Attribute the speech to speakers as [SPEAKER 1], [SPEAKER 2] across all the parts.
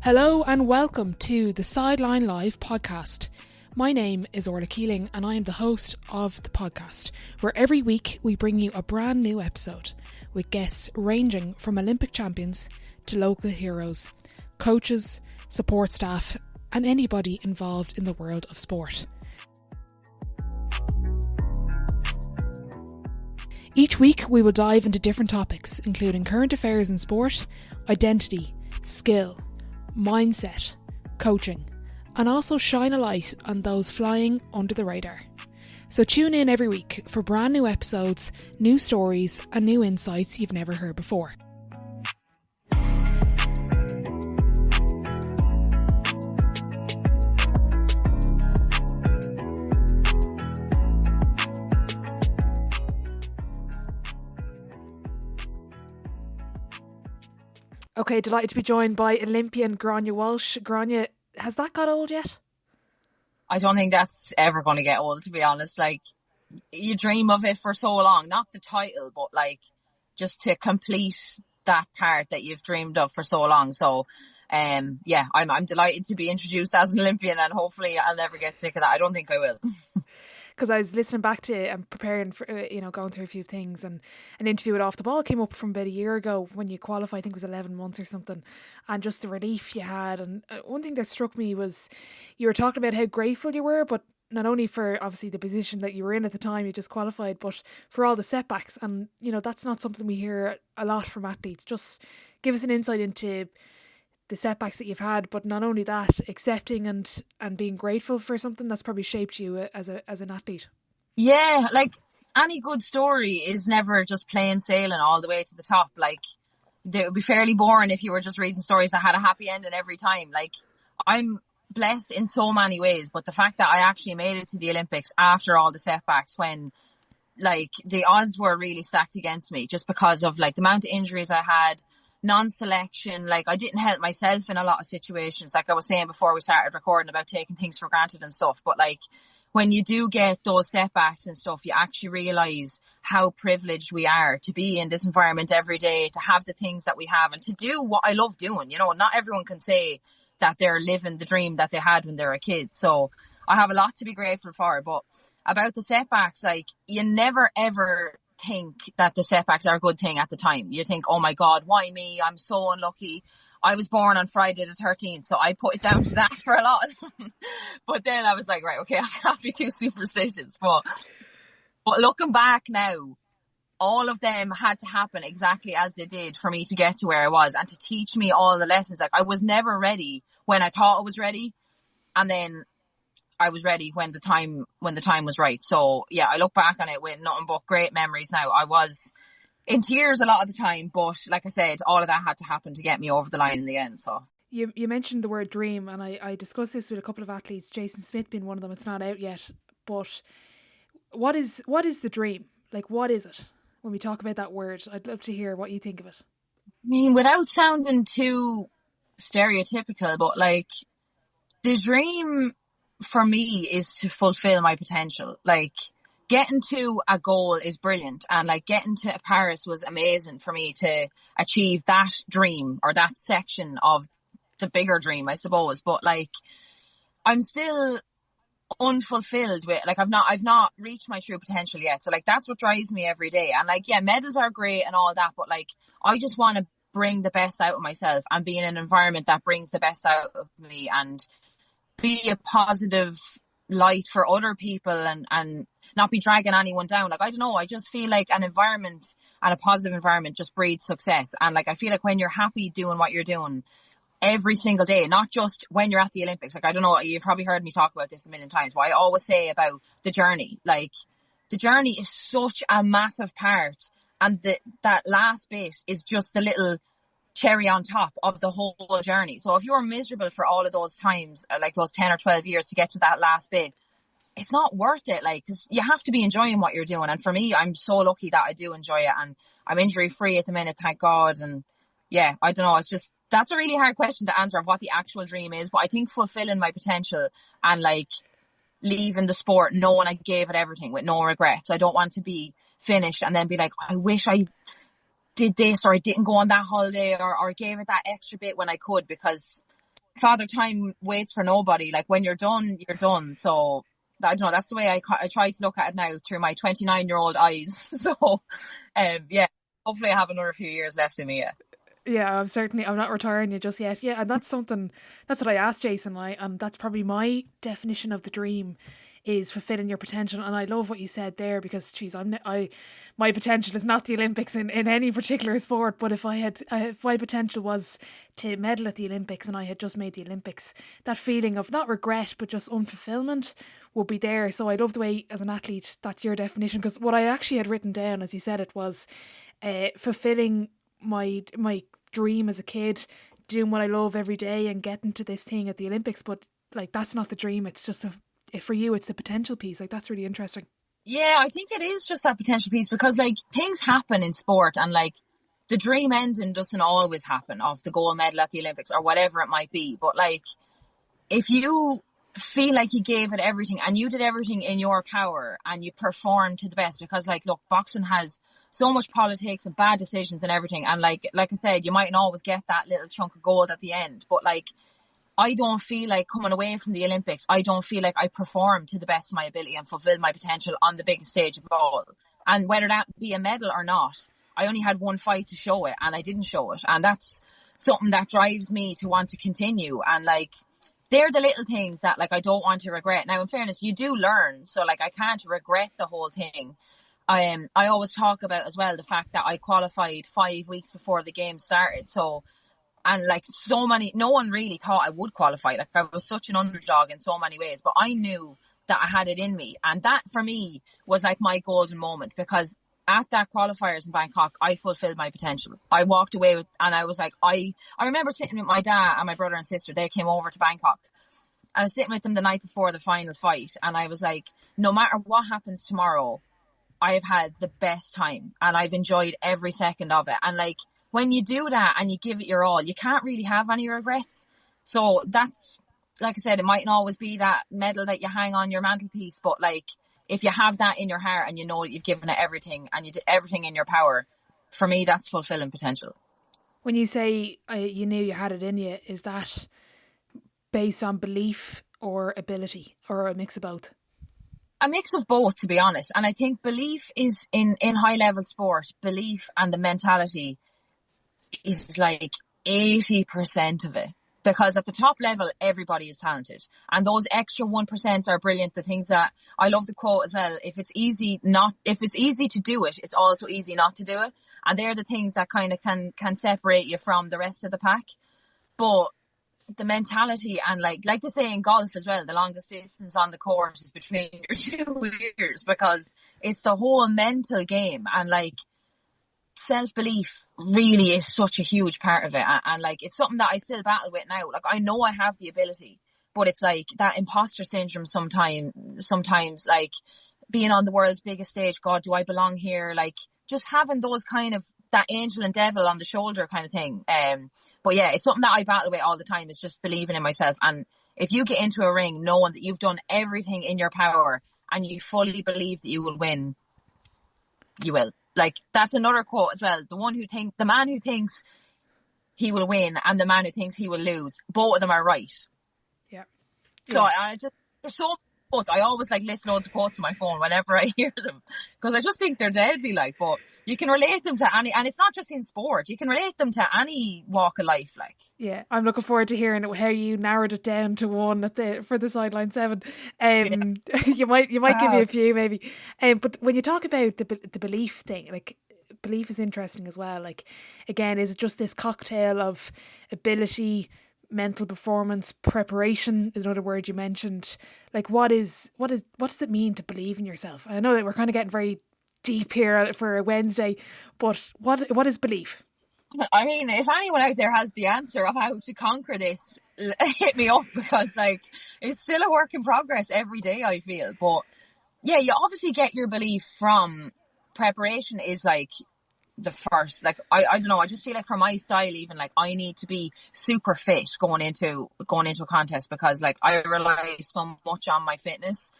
[SPEAKER 1] Hello and welcome to the Sideline Live podcast. My name is Orla Keeling and I am the host of the podcast, where every week we bring you a brand new episode with guests ranging from Olympic champions to local heroes, coaches, support staff and anybody involved in the world of sport. Each week we will dive into different topics, including current affairs in sport, identity, skill, mindset, coaching, and also shine a light on those flying under the radar. So tune in every week for brand new episodes, new stories and new insights you've never heard before. Okay, delighted to be joined by Olympian Gráinne Walsh. Gráinne, has that got old yet?
[SPEAKER 2] I don't think that's ever going to get old, to be honest. Like, you dream of it for so long, not the title, but like just to complete that part that you've dreamed of for so long. So, I'm delighted to be introduced as an Olympian, and hopefully I'll never get sick of that. I don't think I will.
[SPEAKER 1] Because I was listening back to and preparing for, going through a few things, and an interview with Off the Ball came up from about a year ago when you qualified. I think it was 11 months or something, and just the relief you had. And one thing that struck me was you were talking about how grateful you were, but not only for obviously the position that you were in at the time you just qualified, but for all the setbacks. And that's not something we hear a lot from athletes. Just give us an insight into the setbacks that you've had, but not only that, accepting and being grateful for something that's probably shaped you as an athlete.
[SPEAKER 2] Yeah, like any good story is never just plain sailing all the way to the top. Like, it would be fairly boring if you were just reading stories that had a happy ending every time. Like, I'm blessed in so many ways, but the fact that I actually made it to the Olympics after all the setbacks, when like the odds were really stacked against me, just because of like the amount of injuries I had, non-selection, like I didn't help myself in a lot of situations, like I was saying before we started recording about taking things for granted and stuff. But like when you do get those setbacks and stuff, you actually realise how privileged we are to be in this environment every day, to have the things that we have and to do what I love doing. Not everyone can say that they're living the dream that they had when they were a kid. So I have a lot to be grateful for. But about the setbacks, like, you never ever think that the setbacks are a good thing at the time. You think, oh my God, why me? I'm so unlucky. I was born on Friday the 13th, so I put it down to that for a lot. But then I was like, right, okay, I can't be too superstitious. But looking back now, all of them had to happen exactly as they did for me to get to where I was and to teach me all the lessons. Like, I was never ready when I thought I was ready, and then I was ready when the time was right. So yeah, I look back on it with nothing but great memories now. I was in tears a lot of the time, but like I said, all of that had to happen to get me over the line in the end. So
[SPEAKER 1] you mentioned the word dream, and I discussed this with a couple of athletes, Jason Smith being one of them. It's not out yet, but what is the dream? Like, what is it? When we talk about that word, I'd love to hear what you think of it.
[SPEAKER 2] I mean, without sounding too stereotypical, but like, the dream for me is to fulfill my potential. Like, getting to a goal is brilliant, and like getting to Paris was amazing for me to achieve that dream, or that section of the bigger dream, I suppose. But like, I'm still unfulfilled with, like, I've not reached my true potential yet. So like, that's what drives me every day. And like, yeah, medals are great and all that, but like, I just want to bring the best out of myself and be in an environment that brings the best out of me, and be a positive light for other people, and not be dragging anyone down. Like, I don't know, I just feel like an environment, and a positive environment, just breeds success. And like, I feel like when you're happy doing what you're doing every single day, not just when you're at the Olympics, like, I don't know, you've probably heard me talk about this a million times, but I always say about the journey. Like, the journey is such a massive part, and that last bit is just the little cherry on top of the whole journey. So if you're miserable for all of those times, like those 10 or 12 years to get to that last bit, it's not worth it. Like, cause you have to be enjoying what you're doing. And for me, I'm so lucky that I do enjoy it, and I'm injury free at the minute, thank God. And yeah, I don't know, it's just, that's a really hard question to answer of what the actual dream is. But I think fulfilling my potential, and like leaving the sport knowing I gave it everything with no regrets. I don't want to be finished and then be like, I wish I did this, or I didn't go on that holiday, or gave it that extra bit when I could, because Father Time waits for nobody. Like, when you're done, you're done. So I don't know. That's the way I try to look at it now through my 29-year-old eyes. So, yeah, hopefully I have another few years left in me. Yeah.
[SPEAKER 1] Yeah, I'm not retiring you just yet. Yeah, and that's what I asked Jason. And that's probably my definition of the dream, is fulfilling your potential. And I love what you said there, because, geez, my potential is not the Olympics in any particular sport. But if my potential was to medal at the Olympics and I had just made the Olympics, that feeling of not regret but just unfulfillment would be there. So I love the way, as an athlete, that's your definition. Because what I actually had written down, as you said it, was fulfilling my dream as a kid, doing what I love every day and getting to this thing at the Olympics. But like, that's not the dream. It's just for you, it's the potential piece. Like, that's really interesting.
[SPEAKER 2] Yeah, I think it is just that potential piece, because like, things happen in sport, and like, the dream ending doesn't always happen, of the gold medal at the Olympics or whatever it might be. But like, if you feel like you gave it everything and you did everything in your power and you performed to the best, because like, look, boxing has so much politics and bad decisions and everything, and like I said, you mightn't always get that little chunk of gold at the end, but like, I don't feel like, coming away from the Olympics, I don't feel like I performed to the best of my ability and fulfilled my potential on the biggest stage of all. And whether that be a medal or not, I only had one fight to show it, and I didn't show it, and that's something that drives me to want to continue. And like, they're the little things that like, I don't want to regret. Now, in fairness, you do learn, so like, I can't regret the whole thing. I always talk about as well the fact that I qualified 5 weeks before the game started. So, and like, no one really thought I would qualify. Like, I was such an underdog in so many ways, but I knew that I had it in me. And that for me was like my golden moment, because at that qualifiers in Bangkok, I fulfilled my potential. I walked away with, and I was like, I remember sitting with my dad and my brother and sister. They came over to Bangkok. I was sitting with them the night before the final fight, and I was like, no matter what happens tomorrow, I have had the best time and I've enjoyed every second of it. And like, when you do that and you give it your all, you can't really have any regrets. So that's, like I said, it mightn't always be that medal that you hang on your mantelpiece, but like, if you have that in your heart and you know that you've given it everything and you did everything in your power, for me, that's fulfilling potential.
[SPEAKER 1] When you say you knew you had it in you, is that based on belief or ability, or a mix of both?
[SPEAKER 2] A mix of both, to be honest. And I think belief is in high level sport, belief and the mentality is like 80% of it. Because at the top level, everybody is talented. And those extra 1% are brilliant. The things that, I love the quote as well, if it's easy to do it, it's also easy not to do it. And they're the things that kind of can separate you from the rest of the pack. But the mentality, and like they say in golf as well, the longest distance on the course is between your two ears, because it's the whole mental game. And like, self-belief really is such a huge part of it, and like, it's something that I still battle with now. Like, I know I have the ability, but it's like that imposter syndrome sometimes, like, being on the world's biggest stage, God, do I belong here? Like, just having those kind of, that angel and devil on the shoulder kind of thing. But yeah, it's something that I battle with all the time, is just believing in myself. And if you get into a ring knowing that you've done everything in your power and you fully believe that you will win, you will. Like, that's another quote as well. The man who thinks he will win and the man who thinks he will lose, both of them are right.
[SPEAKER 1] Yeah.
[SPEAKER 2] So there's so quotes. I always like list loads of quotes on my phone whenever I hear them, because I just think they're deadly. Like, but you can relate them to any, and it's not just in sport. You can relate them to any walk of life. Like,
[SPEAKER 1] yeah, I'm looking forward to hearing how you narrowed it down to one for the Sideline 7. You might give me a few maybe. But when you talk about the belief thing, like, belief is interesting as well. Like, again, is it just this cocktail of ability, mental performance, preparation is another word you mentioned. Like, what does it mean to believe in yourself? I know that we're kind of getting very deep here for a Wednesday, but what is belief?
[SPEAKER 2] I mean, if anyone out there has the answer of how to conquer this, hit me up, because like, it's still a work in progress every day, I feel. But yeah, you obviously get your belief from preparation. Is like the first, like, I don't know, I just feel like for my style, even, like, I need to be super fit going into a contest, because like, I rely so much on my fitness,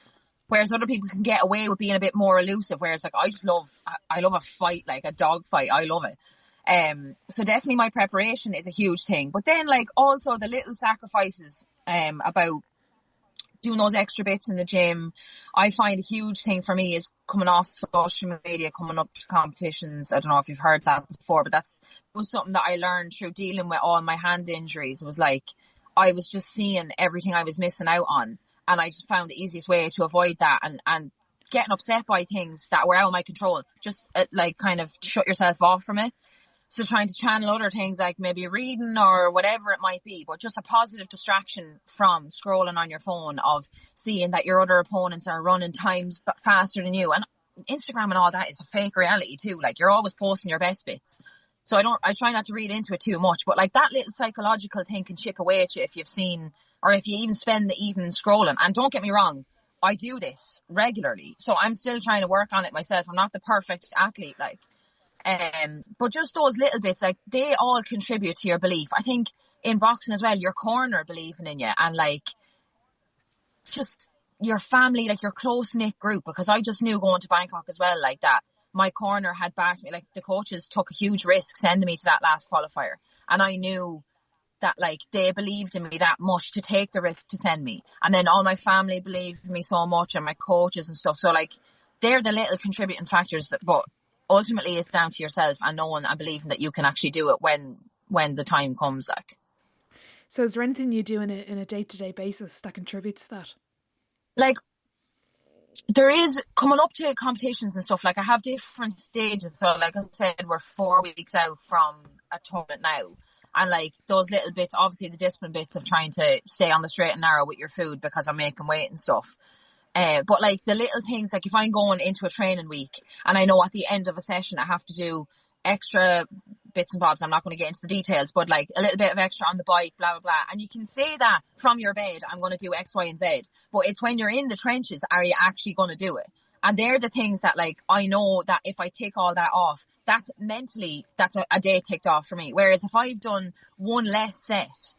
[SPEAKER 2] whereas other people can get away with being a bit more elusive, whereas like, I love a fight, like a dog fight. I love it. So definitely my preparation is a huge thing. But then like also the little sacrifices about doing those extra bits in the gym. I find a huge thing for me is coming off social media, coming up to competitions. I don't know if you've heard that before, but was something that I learned through dealing with all my hand injuries. It was like I was just seeing everything I was missing out on, and I just found the easiest way to avoid that and getting upset by things that were out of my control. Just like kind of shut yourself off from it. So trying to channel other things like maybe reading or whatever it might be, but just a positive distraction from scrolling on your phone of seeing that your other opponents are running times faster than you. And Instagram and all that is a fake reality too. Like you're always posting your best bits. So I try not to read into it too much, but like that little psychological thing can chip away at you if you've seen, or if you even spend the evening scrolling. And don't get me wrong, I do this regularly. So I'm still trying to work on it myself. I'm not the perfect athlete, like. But just those little bits, like they all contribute to your belief. I think in boxing as well, your corner believing in you, and like just your family, like your close knit group. Because I just knew going to Bangkok as well, like that my corner had backed me. Like the coaches took a huge risk sending me to that last qualifier, and I knew that like they believed in me that much to take the risk to send me. And then all my family believed in me so much, and my coaches and stuff. So like they're the little contributing factors, but ultimately it's down to yourself and knowing and believing that you can actually do it when the time comes. Like,
[SPEAKER 1] so is there anything you do in a day-to-day basis that contributes to that? Like,
[SPEAKER 2] there is, coming up to competitions and stuff, like I have different stages. So like I said, we're 4 weeks out from a tournament now, and like those little bits, obviously the discipline bits of trying to stay on the straight and narrow with your food because I'm making weight and stuff. But like the little things, like if I'm going into a training week and I know at the end of a session I have to do extra bits and bobs, I'm not going to get into the details, but like a little bit of extra on the bike, blah, blah, blah. And you can say that from your bed, I'm going to do X, Y, and Z. But it's when you're in the trenches, are you actually going to do it? And they're the things that like, I know that if I take all that off, that's mentally, that's a day ticked off for me. Whereas if I've done one less set,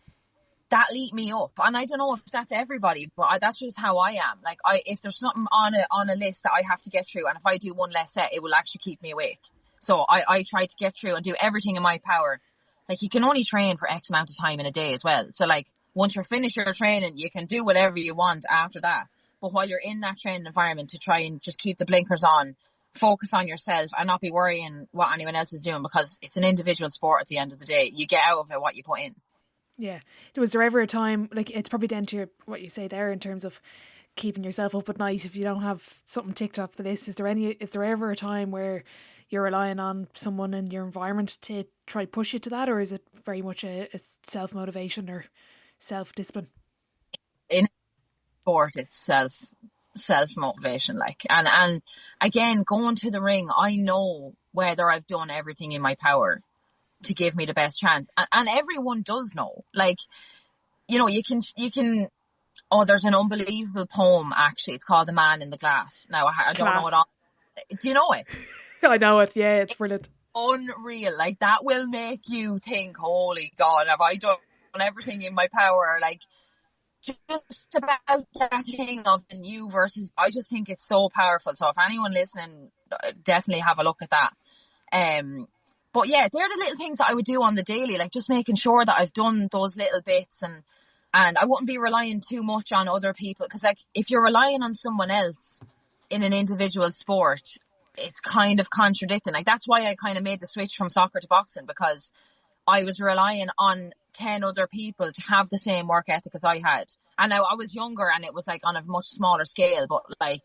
[SPEAKER 2] that lit me up. And I don't know if that's everybody, but that's just how I am. Like if there's something on a list that I have to get through, and if I do one less set, it will actually keep me awake. So I try to get through and do everything in my power. Like you can only train for X amount of time in a day as well. So like once you're finished your training, you can do whatever you want after that. But while you're in that training environment, to try and just keep the blinkers on, focus on yourself and not be worrying what anyone else is doing, because it's an individual sport at the end of the day. You get out of it what you put in.
[SPEAKER 1] Yeah. Was there ever a time, like it's probably down to what you say there in terms of keeping yourself up at night if you don't have something ticked off the list? Is there ever a time where you're relying on someone in your environment to try push you to that, or is it very much a self-motivation or self-discipline?
[SPEAKER 2] In sport, it's self-motivation, like, and again, going to the ring, I know whether I've done everything in my power to give me the best chance. And everyone does know. Like, you know, you can, there's an unbelievable poem, actually. It's called The Man in the Glass. Now, I don't know it all. Do you know it?
[SPEAKER 1] I know it, yeah, it's brilliant.
[SPEAKER 2] Unreal. Like, that will make you think, holy God, have I done everything in my power? Like, just about that thing of the new versus, I just think it's so powerful. So if anyone listening, definitely have a look at that. But yeah, they're the little things that I would do on the daily, like just making sure that I've done those little bits, and I wouldn't be relying too much on other people, because like if you're relying on someone else in an individual sport, it's kind of contradicting. Like that's why I kind of made the switch from soccer to boxing, because I was relying on 10 other people to have the same work ethic as I had. And now I was younger and it was like on a much smaller scale, but like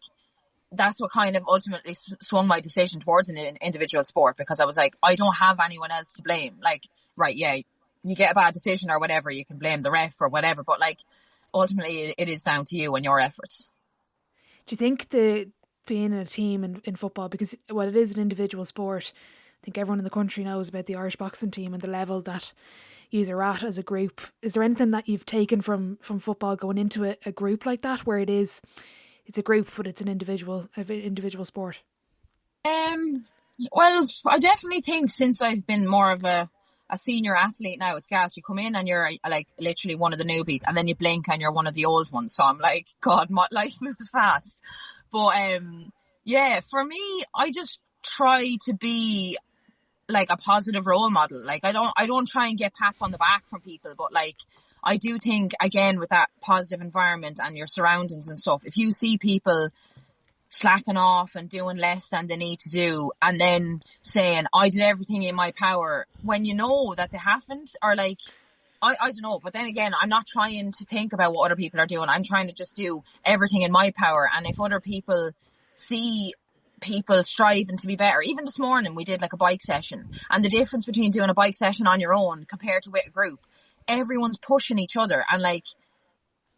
[SPEAKER 2] that's what kind of ultimately swung my decision towards an individual sport, because I was like, I don't have anyone else to blame. Like, right, yeah, you get a bad decision or whatever, you can blame the ref or whatever, but like ultimately it is down to you and your efforts.
[SPEAKER 1] Do you think the being in a team in football, because while it is an individual sport, I think everyone in the country knows about the Irish boxing team and the level that you're at as a group. Is there anything that you've taken from football going into a group like that, where it's a group but it's an individual sport?
[SPEAKER 2] Well, I definitely think since I've been more of a senior athlete now, it's gas. You come in and you're like literally one of the newbies, and then you blink and you're one of the old ones. So I'm like, God, my life moves fast. But yeah, for me, I just try to be like a positive role model. Like I don't try and get pats on the back from people, but like I do think, again, with that positive environment and your surroundings and stuff, if you see people slacking off and doing less than they need to do and then saying I did everything in my power when you know that they haven't, or like I don't know, but then again, I'm not trying to think about what other people are doing. I'm trying to just do everything in my power. And if other people see people striving to be better, even this morning we did like a bike session, and the difference between doing a bike session on your own compared to with a group, everyone's pushing each other. And like,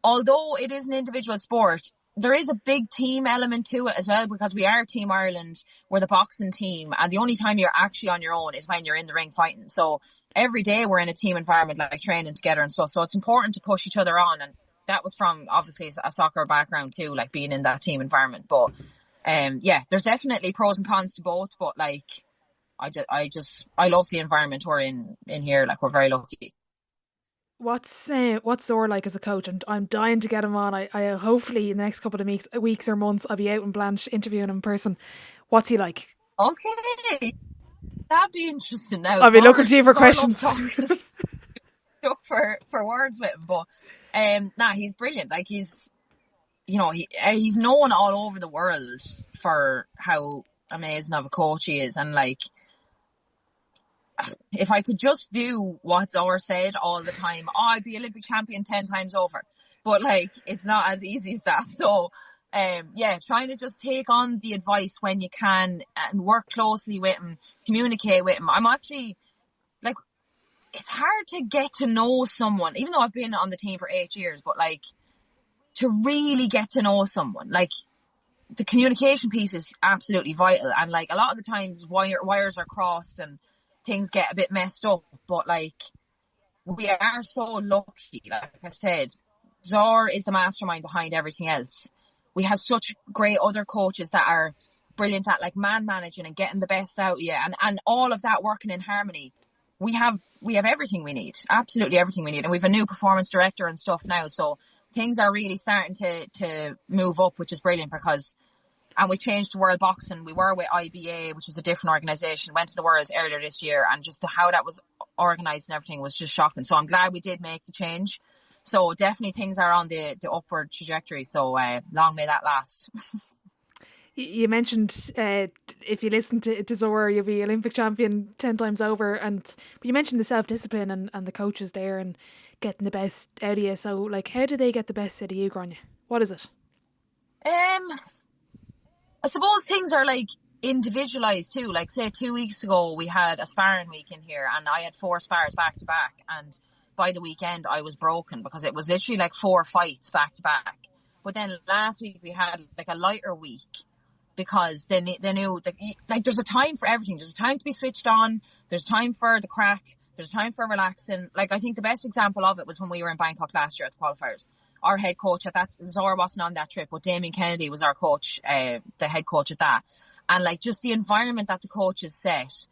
[SPEAKER 2] although it is an individual sport, there is a big team element to it as well, because we are Team Ireland, we're the boxing team, and the only time you're actually on your own is when you're in the ring fighting. So every day we're in a team environment, like training together and stuff. So it's important to push each other on, and that was from obviously a soccer background too, like being in that team environment. But yeah, there's definitely pros and cons to both, but like I love the environment we're in here. Like, we're very lucky.
[SPEAKER 1] What's Zor like as a coach? And I'm dying to get him on. I hopefully in the next couple of weeks or months I'll be out in Blanche interviewing him in person. What's he like?
[SPEAKER 2] Okay, that'd be interesting. Now
[SPEAKER 1] I'll be looking to you for questions.
[SPEAKER 2] Stuck for words with him, but nah, he's brilliant. Like, he's known all over the world for how amazing of a coach he is, and like, if I could just do what Zor said all the time, I'd be Olympic champion 10 times over. But like, it's not as easy as that. So, yeah, trying to just take on the advice when you can and work closely with him, communicate with him. I'm actually, like, it's hard to get to know someone, even though I've been on the team for 8 years, but like, to really get to know someone, like, the communication piece is absolutely vital. And like, a lot of the times wires are crossed and things get a bit messed up, but like, we are so lucky. Like I said, Zor is the mastermind behind everything else. We have such great other coaches that are brilliant at like man managing and getting the best out of you, and all of that working in harmony. We have everything we need, absolutely everything we need, and we have a new performance director and stuff now, so things are really starting to move up, which is brilliant. Because and we changed to World Boxing. We were with IBA, which was a different organisation, went to the Worlds earlier this year, and just how that was organised and everything was just shocking. So I'm glad we did make the change. So definitely things are on the upward trajectory. So long may that last.
[SPEAKER 1] You mentioned if you listen to Zor, you'll be Olympic champion 10 times over. But you mentioned the self-discipline and the coaches there and getting the best out of you. So like, how do they get the best out of you, Gráinne? What is it?
[SPEAKER 2] I suppose things are like individualized too. Like, say 2 weeks ago we had a sparring week in here, and I had 4 spars back to back, and by the weekend I was broken because it was literally like 4 fights back to back. But then last week we had like a lighter week, because they knew that, like, there's a time for everything. There's a time to be switched on, there's time for the crack, there's time for relaxing. Like, I think the best example of it was when we were in Bangkok last year at the qualifiers. Our head coach at that, Zora wasn't on that trip, but Damien Kennedy was our coach, the head coach at that. And like, just the environment that the coaches set,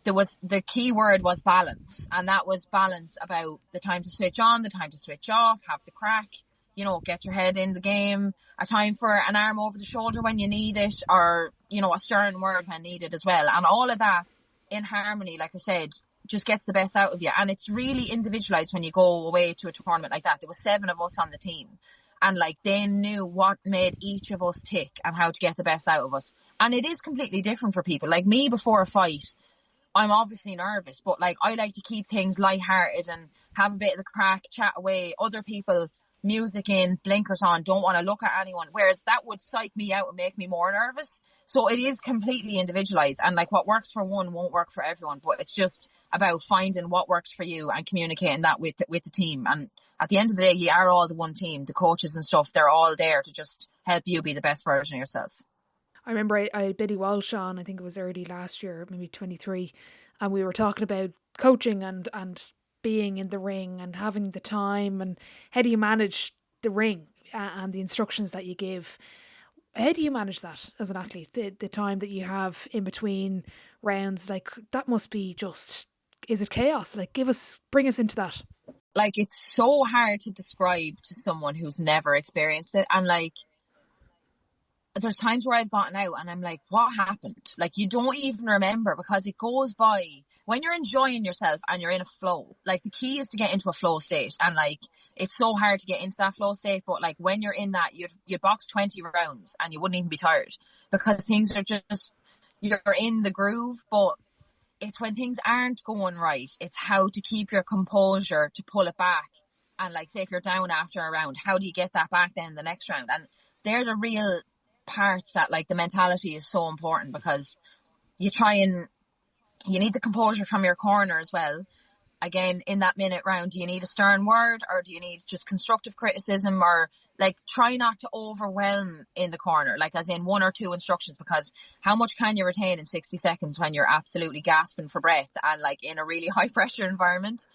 [SPEAKER 2] the key word was balance. And that was balance about the time to switch on, the time to switch off, have the crack, get your head in the game, a time for an arm over the shoulder when you need it, or, a stern word when needed as well. And all of that in harmony, like I said, just gets the best out of you. And it's really individualized when you go away to a tournament like that. There was 7 of us on the team, and like, they knew what made each of us tick and how to get the best out of us. And it is completely different for people. Like me, before a fight, I'm obviously nervous, but like, I like to keep things lighthearted and have a bit of the crack, chat away. Other people, music in, blinkers on, don't want to look at anyone, whereas that would psych me out and make me more nervous. So it is completely individualized, and like, what works for one won't work for everyone, but it's just about finding what works for you and communicating that with the team. And at the end of the day, you are all the one team. The coaches and stuff, they're all there to just help you be the best version of yourself.
[SPEAKER 1] I remember I had Biddy Walsh on, I think it was early last year, maybe 23, and we were talking about coaching and being in the ring and having the time, and how do you manage the ring and the instructions that you give. How do you manage that as an athlete, the time that you have in between rounds? Like, that must be just, is it chaos? Like, bring us into that.
[SPEAKER 2] Like, it's so hard to describe to someone who's never experienced it. And like, there's times where I've gotten out and I'm like, what happened? Like, you don't even remember, because it goes by when you're enjoying yourself and you're in a flow. Like, the key is to get into a flow state, and like, it's so hard to get into that flow state, but like, when you're in that, you box 20 rounds and you wouldn't even be tired, because things are just, you're in the groove. But it's when things aren't going right, it's how to keep your composure to pull it back. And like, say if you're down after a round, how do you get that back then the next round? And they're the real parts that, like, the mentality is so important, because you need the composure from your corner as well. Again, in that minute round, do you need a stern word, or do you need just constructive criticism, or like, try not to overwhelm in the corner, like as in 1 or 2 instructions, because how much can you retain in 60 seconds when you're absolutely gasping for breath and like in a really high pressure environment?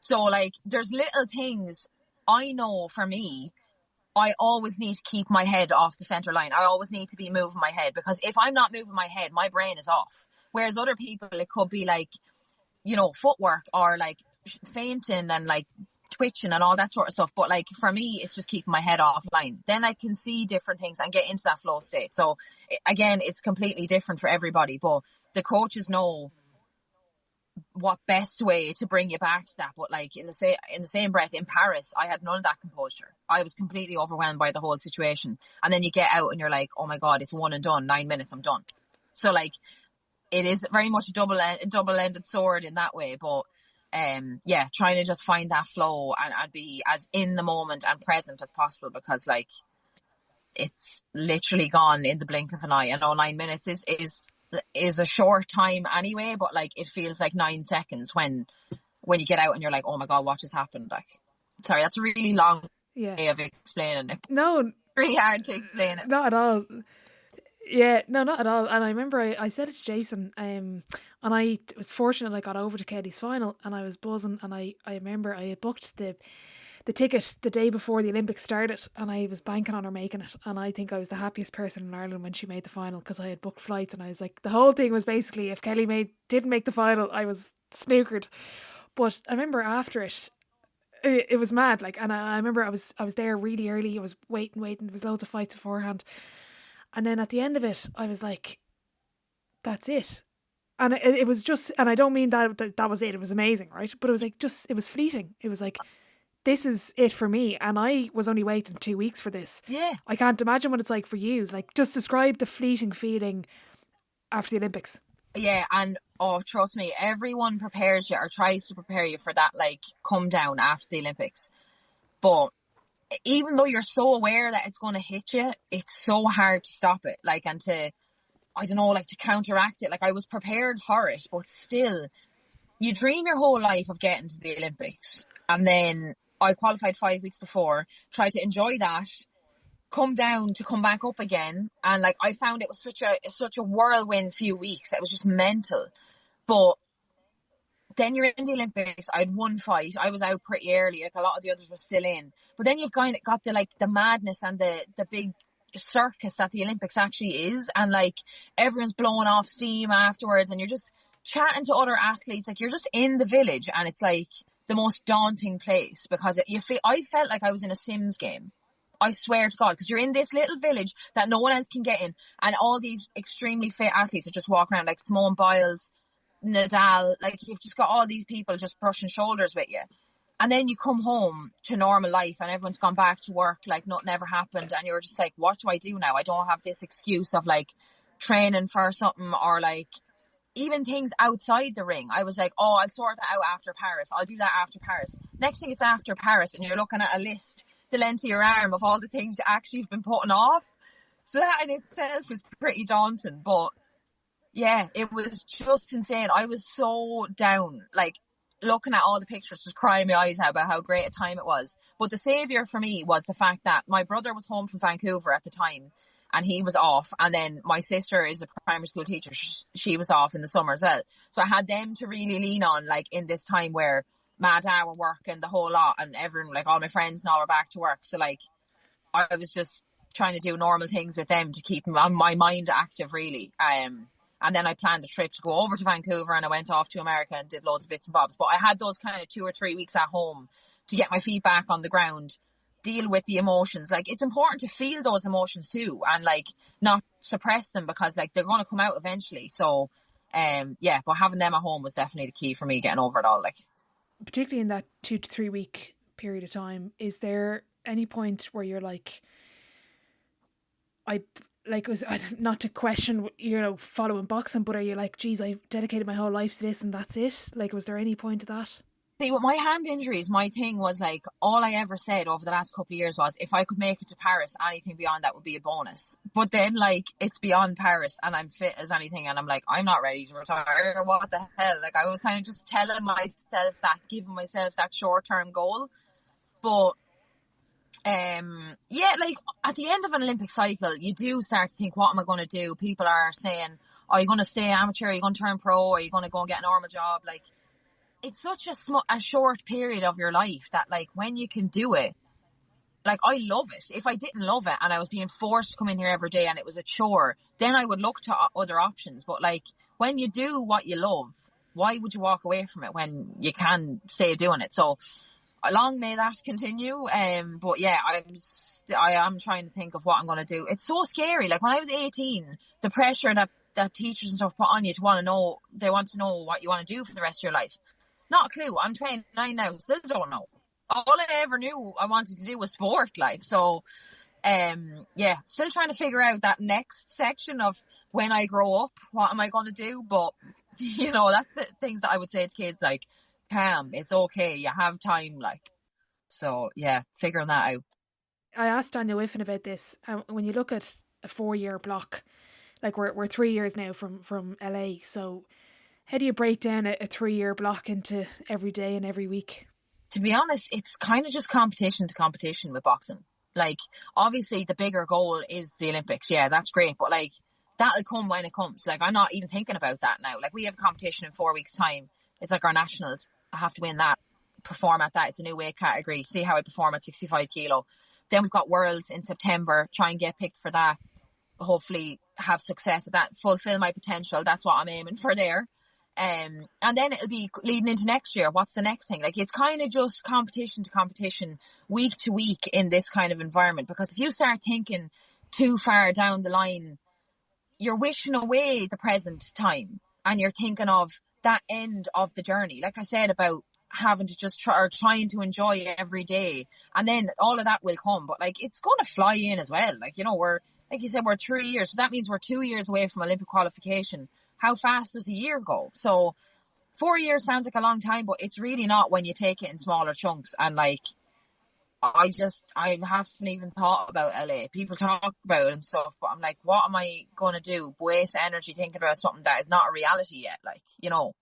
[SPEAKER 2] So like, there's little things. I know for me, I always need to keep my head off the centre line. I always need to be moving my head, because if I'm not moving my head, my brain is off. Whereas other people, it could be like, you know, footwork, or like fainting and like twitching and all that sort of stuff. But like, for me, it's just keeping my head offline. Then I can see different things and get into that flow state. So again, it's completely different for everybody, but the coaches know what best way to bring you back to that. But like, in the same breath, in Paris, I had none of that composure. I was completely overwhelmed by the whole situation. And then you get out and you're like, oh my God, it's one and done. 9 minutes, I'm done. So like, it is very much a double-ended sword in that way. But yeah, trying to just find that flow and be as in the moment and present as possible, because like, it's literally gone in the blink of an eye. I know 9 minutes is a short time anyway, but like, it feels like 9 seconds when you get out and you're like, oh my God, what just happened? Like, sorry, that's a really long way of explaining it.
[SPEAKER 1] No,
[SPEAKER 2] really hard to explain it.
[SPEAKER 1] Not at all. Yeah, no, not at all. And I remember I said it to Jason, and I was fortunate I got over to Keddy's final, and I was buzzing, and I remember I had booked the ticket the day before the Olympics started, and I was banking on her making it, and I think I was the happiest person in Ireland when she made the final, because I had booked flights, and I was like, the whole thing was basically, if Kelly didn't make the final, I was snookered. But I remember after it was mad, like, and I remember I was there really early. I was waiting. There was loads of fights beforehand. And then at the end of it, I was like, that's it. And it was just, and I don't mean that was it. It was amazing, right? But it was like, it was fleeting. It was like, this is it for me. And I was only waiting 2 weeks for this.
[SPEAKER 2] Yeah.
[SPEAKER 1] I can't imagine what it's like for you. It's like, just describe the fleeting feeling after the Olympics.
[SPEAKER 2] Yeah, and trust me, everyone prepares you or tries to prepare you for that, like, come down after the Olympics. But even though you're so aware that it's going to hit you, it's so hard to stop it, like, and to, I don't know, like, to counteract it. Like, I was prepared for it, but still, you dream your whole life of getting to the Olympics, and then I qualified 5 weeks before, tried to enjoy that, come down to come back up again, and like, I found it was such a whirlwind few weeks. It was just mental. But then you're in the Olympics. I had one fight. I was out pretty early. Like, a lot of the others were still in. But then you've got the madness and the big circus that the Olympics actually is. And like, everyone's blowing off steam afterwards, and you're just chatting to other athletes. Like, you're just in the village, and it's like the most daunting place, because I felt like I was in a Sims game. I swear to God, because you're in this little village that no one else can get in, and all these extremely fit athletes are just walking around, like Simone Biles, Nadal, like, you've just got all these people just brushing shoulders with you. And then you come home to normal life and everyone's gone back to work like nothing ever happened, and you're just like, what do I do now? I don't have this excuse of like training for something, or like even things outside the ring. I was like, oh, I'll sort that out after Paris. I'll do that after Paris. Next thing, it's after Paris, and you're looking at a list the length of your arm of all the things you actually have been putting off. So that in itself was pretty daunting. But yeah, it was just insane. I was so down, like, looking at all the pictures, just crying my eyes out about how great a time it was. But the saviour for me was the fact that my brother was home from Vancouver at the time, and he was off. And then my sister is a primary school teacher. She was off in the summer as well. So I had them to really lean on, like, in this time where Mad were working the whole lot, and everyone, like, all my friends and all were back to work. So like, I was just trying to do normal things with them to keep my mind active, really. And then I planned a trip to go over to Vancouver, and I went off to America and did loads of bits and bobs. But I had those kind of 2 or 3 weeks at home to get my feet back on the ground deal with the emotions. Like, it's important to feel those emotions too, and like not suppress them, because like they're going to come out eventually. So yeah, but having them at home was definitely the key for me getting over it all. Like,
[SPEAKER 1] particularly in that 2 to 3 week period of time, is there any point where you're like, I like, was not to question, you know, following boxing, but are you like, geez, I've dedicated my whole life to this and that's it? Like, was there any point to that?
[SPEAKER 2] see, with my hand injuries, my thing was like, all I ever said over the last couple of years was, if I could make it to Paris, anything beyond that would be a bonus. But then, like, it's beyond Paris and I'm fit as anything, and I'm like, I'm not ready to retire. What the hell? Like, I was kind of just telling myself that, giving myself that short-term goal. But yeah, like, at the end of an Olympic cycle, you do start to think, what am I going to do? People are saying, are you going to stay amateur? Are you going to turn pro? Are you going to go and get a normal job? Like, it's such a short period of your life that, like, when you can do it, like, I love it. If I didn't love it and I was being forced to come in here every day and it was a chore, then I would look to other options. But like, when you do what you love, why would you walk away from it when you can stay doing it? So long may that continue. But yeah, I am trying to think of what I'm going to do. It's so scary. Like, when I was 18, the pressure that teachers and stuff put on you to want to know, they want to know what you want to do for the rest of your life. Not a clue. I'm 29 now, still don't know. All I ever knew I wanted to do was sport, like. So yeah, still trying to figure out that next section of, when I grow up, what am I going to do? But you know, that's the things that I would say to kids, like, calm, it's okay, you have time, like. So yeah, figuring that out.
[SPEAKER 1] I asked Daniel Whiffen about this. When you look at a 4-year block, like, we're 3 years now from LA, so how do you break down a 3-year block into every day and every week?
[SPEAKER 2] To be honest, it's kind of just competition to competition with boxing. Like, obviously the bigger goal is the Olympics. Yeah, that's great. But like, that'll come when it comes. Like, I'm not even thinking about that now. Like, we have a competition in 4 weeks' time. It's like our nationals. I have to win that, perform at that. It's a new weight category. See how I perform at 65 kilo. Then we've got Worlds in September. Try and get picked for that. Hopefully have success at that. Fulfill my potential. That's what I'm aiming for there. And then it'll be leading into next year. What's the next thing? Like, it's kind of just competition to competition, week to week in this kind of environment. Because if you start thinking too far down the line, you're wishing away the present time and you're thinking of that end of the journey. Like I said about having to just trying to enjoy every day, and then all of that will come. But like, it's going to fly in as well. Like, you know, like you said, we're 3 years. So that means we're 2 years away from Olympic qualification. How fast does a year go? So 4 years sounds like a long time, but it's really not when you take it in smaller chunks. And like, I haven't even thought about LA. People talk about it and stuff, but I'm like, what am I going to do? Waste energy thinking about something that is not a reality yet, like, you know.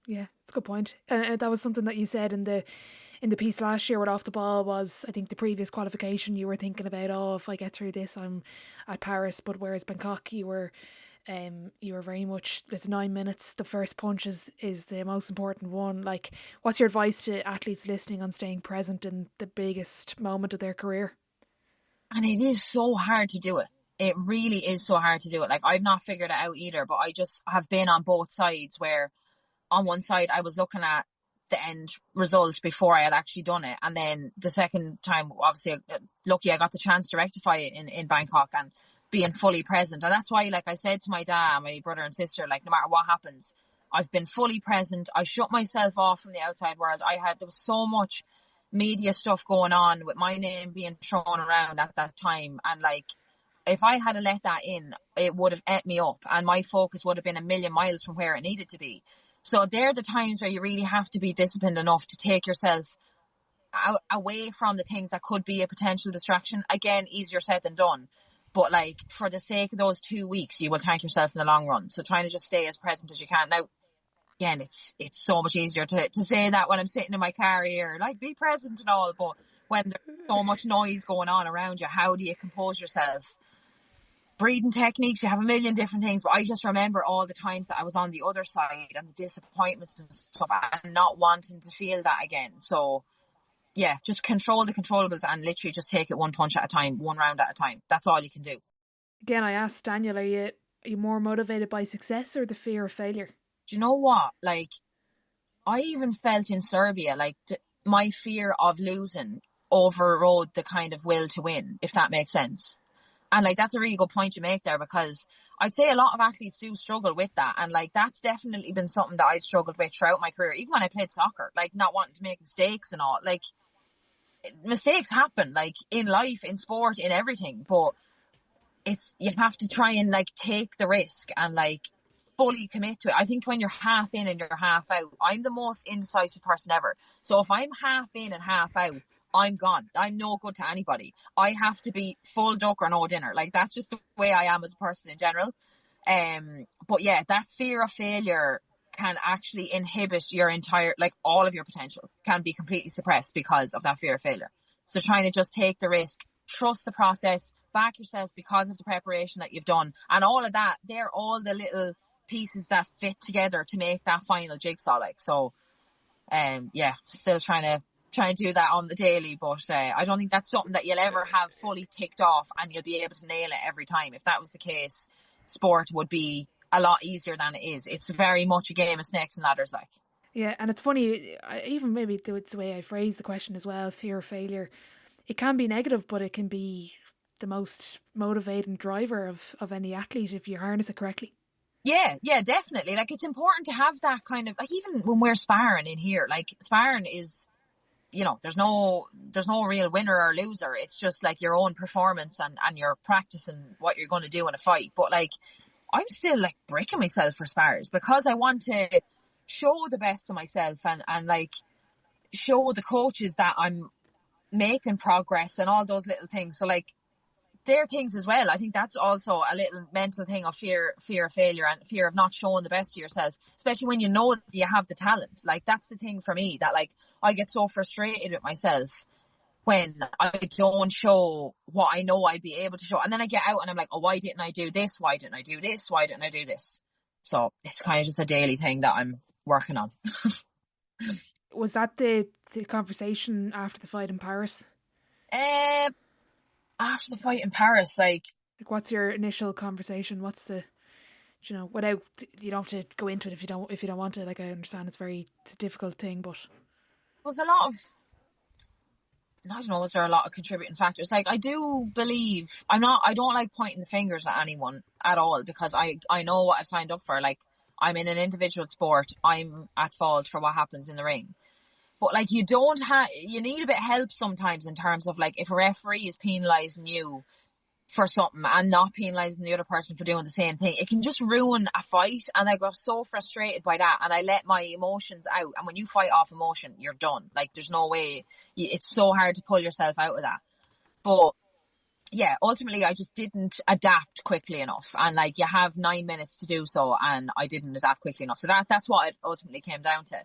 [SPEAKER 1] Yeah, it's a good point. And that was something that you said in the piece last year with Off the Ball, was, I think, the previous qualification you were thinking about, oh, if I get through this, I'm at Paris. But whereas Bangkok, you were very much, it's 9 minutes, the first punch is the most important one. Like, what's your advice to athletes listening on staying present in the biggest moment of their career?
[SPEAKER 2] And it is so hard to do it. It really is so hard to do it. Like, I've not figured it out either, but I just have been on both sides, where on one side I was looking at the end result before I had actually done it, and then the second time, obviously lucky I got the chance to rectify it in Bangkok and being fully present. And that's why, like I said to my dad, my brother and sister, like, no matter what happens, I've been fully present. I shut myself off from the outside world. There was so much media stuff going on with my name being thrown around at that time, and like, if I had let that in, it would have ate me up, and my focus would have been a million miles from where it needed to be. So they're the times where you really have to be disciplined enough to take yourself away from the things that could be a potential distraction. Again, easier said than done. But like, for the sake of those 2 weeks, you will thank yourself in the long run. So trying to just stay as present as you can. Now, again, it's so much easier to say that when I'm sitting in my car here, like, be present and all. But when there's so much noise going on around you, how do you compose yourself? Breathing techniques, you have a million different things. But I just remember all the times that I was on the other side and the disappointments and stuff, and not wanting to feel that again. So yeah, just control the controllables and literally just take it one punch at a time, one round at a time. That's all you can do.
[SPEAKER 1] Again, I asked Daniel, are you more motivated by success or the fear of failure?
[SPEAKER 2] Do you know what? Like, I even felt in Serbia, like, my fear of losing overrode the kind of will to win, if that makes sense. And like, that's a really good point you make there, because I'd say a lot of athletes do struggle with that. And like, that's definitely been something that I've struggled with throughout my career, even when I played soccer, like not wanting to make mistakes and all. Like, mistakes happen, like in life, in sport, in everything, but you have to try and like take the risk and like fully commit to it. I think when you're half in and you're half out, I'm the most indecisive person ever. So if I'm half in and half out, I'm gone. I'm no good to anybody. I have to be full duck or no dinner. Like, that's just the way I am as a person in general. But yeah, that fear of failure can actually inhibit your entire, like all of your potential can be completely suppressed because of that fear of failure. So trying to just take the risk, trust the process, back yourself because of the preparation that you've done, and all of that, they're all the little pieces that fit together to make that final jigsaw. Like, so, yeah, still trying to do that on the daily, but I don't think that's something that you'll ever have fully ticked off and you'll be able to nail it every time. If that was the case, sport would be a lot easier than it is. It's very much a game of snakes and ladders, like.
[SPEAKER 1] Yeah, and it's funny, even maybe it's the way I phrase the question as well, fear of failure. It can be negative, but it can be the most motivating driver of any athlete if you harness it correctly.
[SPEAKER 2] Yeah, definitely. Like, it's important to have that kind of, like, even when we're sparring in here, like, sparring is, you know, there's no real winner or loser. It's just like your own performance and your practice and what you're going to do in a fight. But like, I'm still like breaking myself for spars because I want to show the best of myself and like show the coaches that I'm making progress and all those little things. So like, they're things as well. I think that's also a little mental thing of fear of failure and fear of not showing the best of yourself, especially when you know that you have the talent. Like, that's the thing for me, that like I get so frustrated with myself when I don't show what I know I'd be able to show. And then I get out and I'm like, oh, why didn't I do this? Why didn't I do this? Why didn't I do this? So it's kind of just a daily thing that I'm working on.
[SPEAKER 1] Was that the conversation after the fight in Paris?
[SPEAKER 2] After the fight in Paris, like
[SPEAKER 1] what's your initial conversation? What's the, you know, without, you don't have to go into it if you don't want to. Like, I understand it's a difficult thing, but
[SPEAKER 2] was a lot of, I don't know, was there a lot of contributing factors? Like, I do believe, I don't like pointing the fingers at anyone at all, because I know what I've signed up for. Like, I'm in an individual sport. I'm at fault for what happens in the ring. But like, you need a bit of help sometimes in terms of like, if a referee is penalising you for something and not penalising the other person for doing the same thing, it can just ruin a fight. And I got so frustrated by that, and I let my emotions out. And when you fight off emotion, you're done. Like, there's no way, it's so hard to pull yourself out of that. But yeah, ultimately I just didn't adapt quickly enough. And like, you have 9 minutes to do so, and I didn't adapt quickly enough. So that's what it ultimately came down to.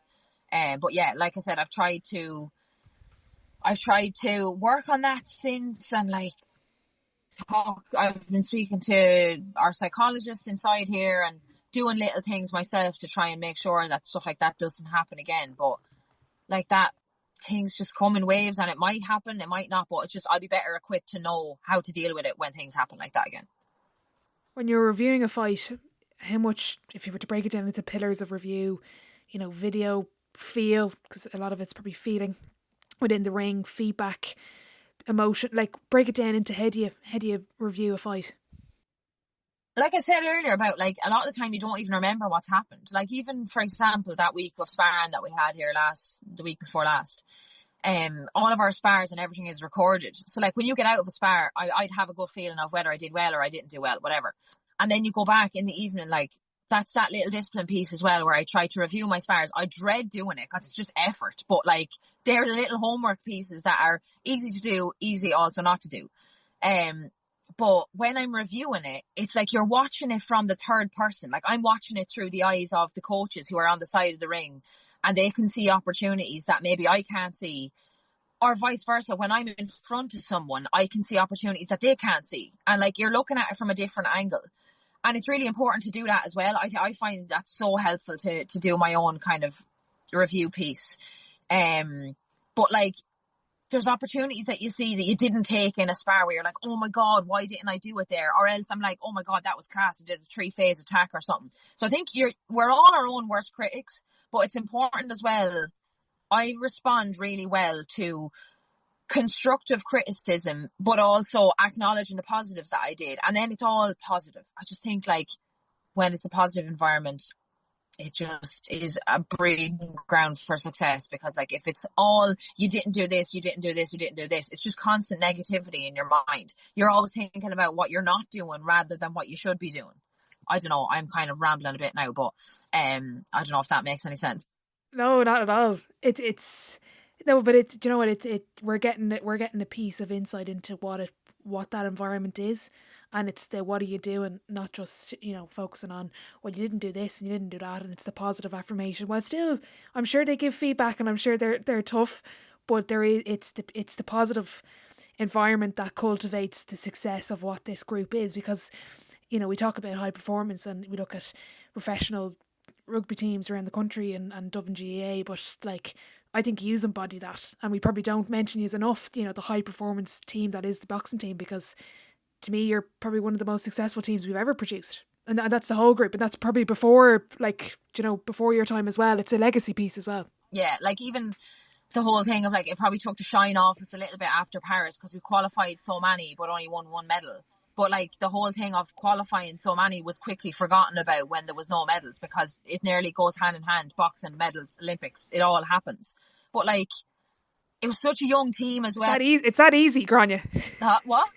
[SPEAKER 2] But yeah, like I said, I've tried to work on that since, and like I've been speaking to our psychologist inside here and doing little things myself to try and make sure that stuff like that doesn't happen again. But like, that, things just come in waves, and it might happen, it might not, but it's just, I'll be better equipped to know how to deal with it when things happen like that again.
[SPEAKER 1] When you're reviewing a fight, how much, if you were to break it down into pillars of review, you know, video, feel, because a lot of it's probably feeling within the ring, feedback, emotion, like break it down into how do you review a fight?
[SPEAKER 2] Like I said earlier about, like, a lot of the time you don't even remember what's happened. Like, even for example, that week of sparring that we had here the week before last, all of our spars and everything is recorded. So like, when you get out of a spar, I'd have a good feeling of whether I did well or I didn't do well, whatever. And then you go back in the evening, like, that's that little discipline piece as well, where I try to review my spars. I dread doing it because it's just effort, but like, they're the little homework pieces that are easy to do, easy also not to do. But when I'm reviewing it, it's like you're watching it from the third person. Like, I'm watching it through the eyes of the coaches who are on the side of the ring, and they can see opportunities that maybe I can't see, or vice versa. When I'm in front of someone, I can see opportunities that they can't see. And like, you're looking at it from a different angle. And it's really important to do that as well. I find that so helpful to do my own kind of review piece. But like, there's opportunities that you see that you didn't take in a spar where you're like, oh my God, why didn't I do it there? Or else I'm like, oh my God, that was class. I did a 3-phase attack or something. So I think we're all our own worst critics, but it's important as well. I respond really well to constructive criticism, but also acknowledging the positives that I did. And then it's all positive. I just think like when it's a positive environment, it just is a breeding ground for success, because like if it's all you didn't do this, you didn't do this, you didn't do this, it's just constant negativity in your mind. You're always thinking about what you're not doing rather than what you should be doing. I don't know, I'm kind of rambling a bit now, but I don't know if that makes any sense.
[SPEAKER 1] No, not at all. It's no, but it's, do you know what, it's we're getting a piece of insight into what that environment is, and it's the what are you doing, not just, you know, focusing on, well, you didn't do this and you didn't do that, and it's the positive affirmation. Well, still, I'm sure they give feedback, and I'm sure they're tough, but it's the positive environment that cultivates the success of what this group is. Because, you know, we talk about high performance and we look at professional rugby teams around the country and WGA, but like, I think you embody that, and we probably don't mention you enough, you know, the high performance team that is the boxing team, because to me you're probably one of the most successful teams we've ever produced, and that's the whole group, and that's probably before, like, you know, before your time as well. It's a legacy piece as well.
[SPEAKER 2] Yeah, like even the whole thing of like, it probably took the shine off us a little bit after Paris because we qualified so many but only won one medal. But like the whole thing of qualifying so many was quickly forgotten about when there was no medals, because it nearly goes hand in hand. Boxing, medals, Olympics, it all happens. But like, it was such a young team as well.
[SPEAKER 1] It's that easy, Gráinne.
[SPEAKER 2] What?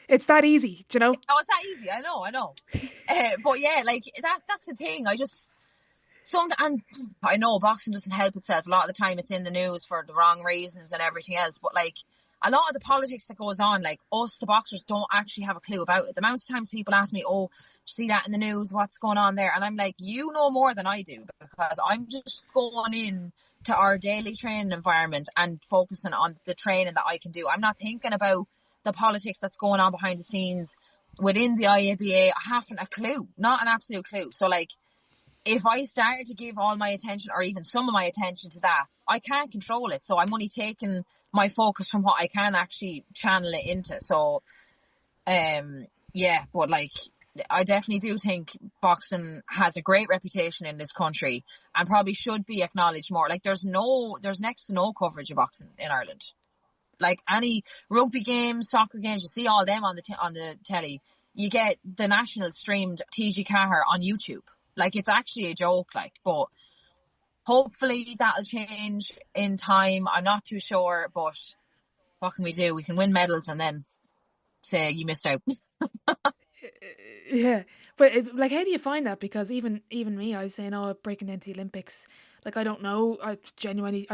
[SPEAKER 1] It's that easy, do you know?
[SPEAKER 2] Oh, it's that easy. I know. But yeah, like that's the thing. And I know boxing doesn't help itself. A lot of the time it's in the news for the wrong reasons and everything else. But like, a lot of the politics that goes on, like us, the boxers, don't actually have a clue about it. The amount of times people ask me, oh, did you see that in the news? What's going on there? And I'm like, you know more than I do, because I'm just going in to our daily training environment and focusing on the training that I can do. I'm not thinking about the politics that's going on behind the scenes within the IABA. I haven't a clue, not an absolute clue. So like, if I started to give all my attention, or even some of my attention to that, I can't control it. So I'm only taking my focus from what I can actually channel it into. So, yeah, but like, I definitely do think boxing has a great reputation in this country and probably should be acknowledged more. Like, there's next to no coverage of boxing in Ireland. Like any rugby games, soccer games, you see all them on the telly. You get the national streamed TG Cahir on YouTube. Like, it's actually a joke, like, but hopefully that'll change in time. I'm not too sure, but what can we do? We can win medals and then say you missed out.
[SPEAKER 1] Yeah, but like, how do you find that? Because even me, I was saying, oh, breaking into the Olympics, like, I don't know. I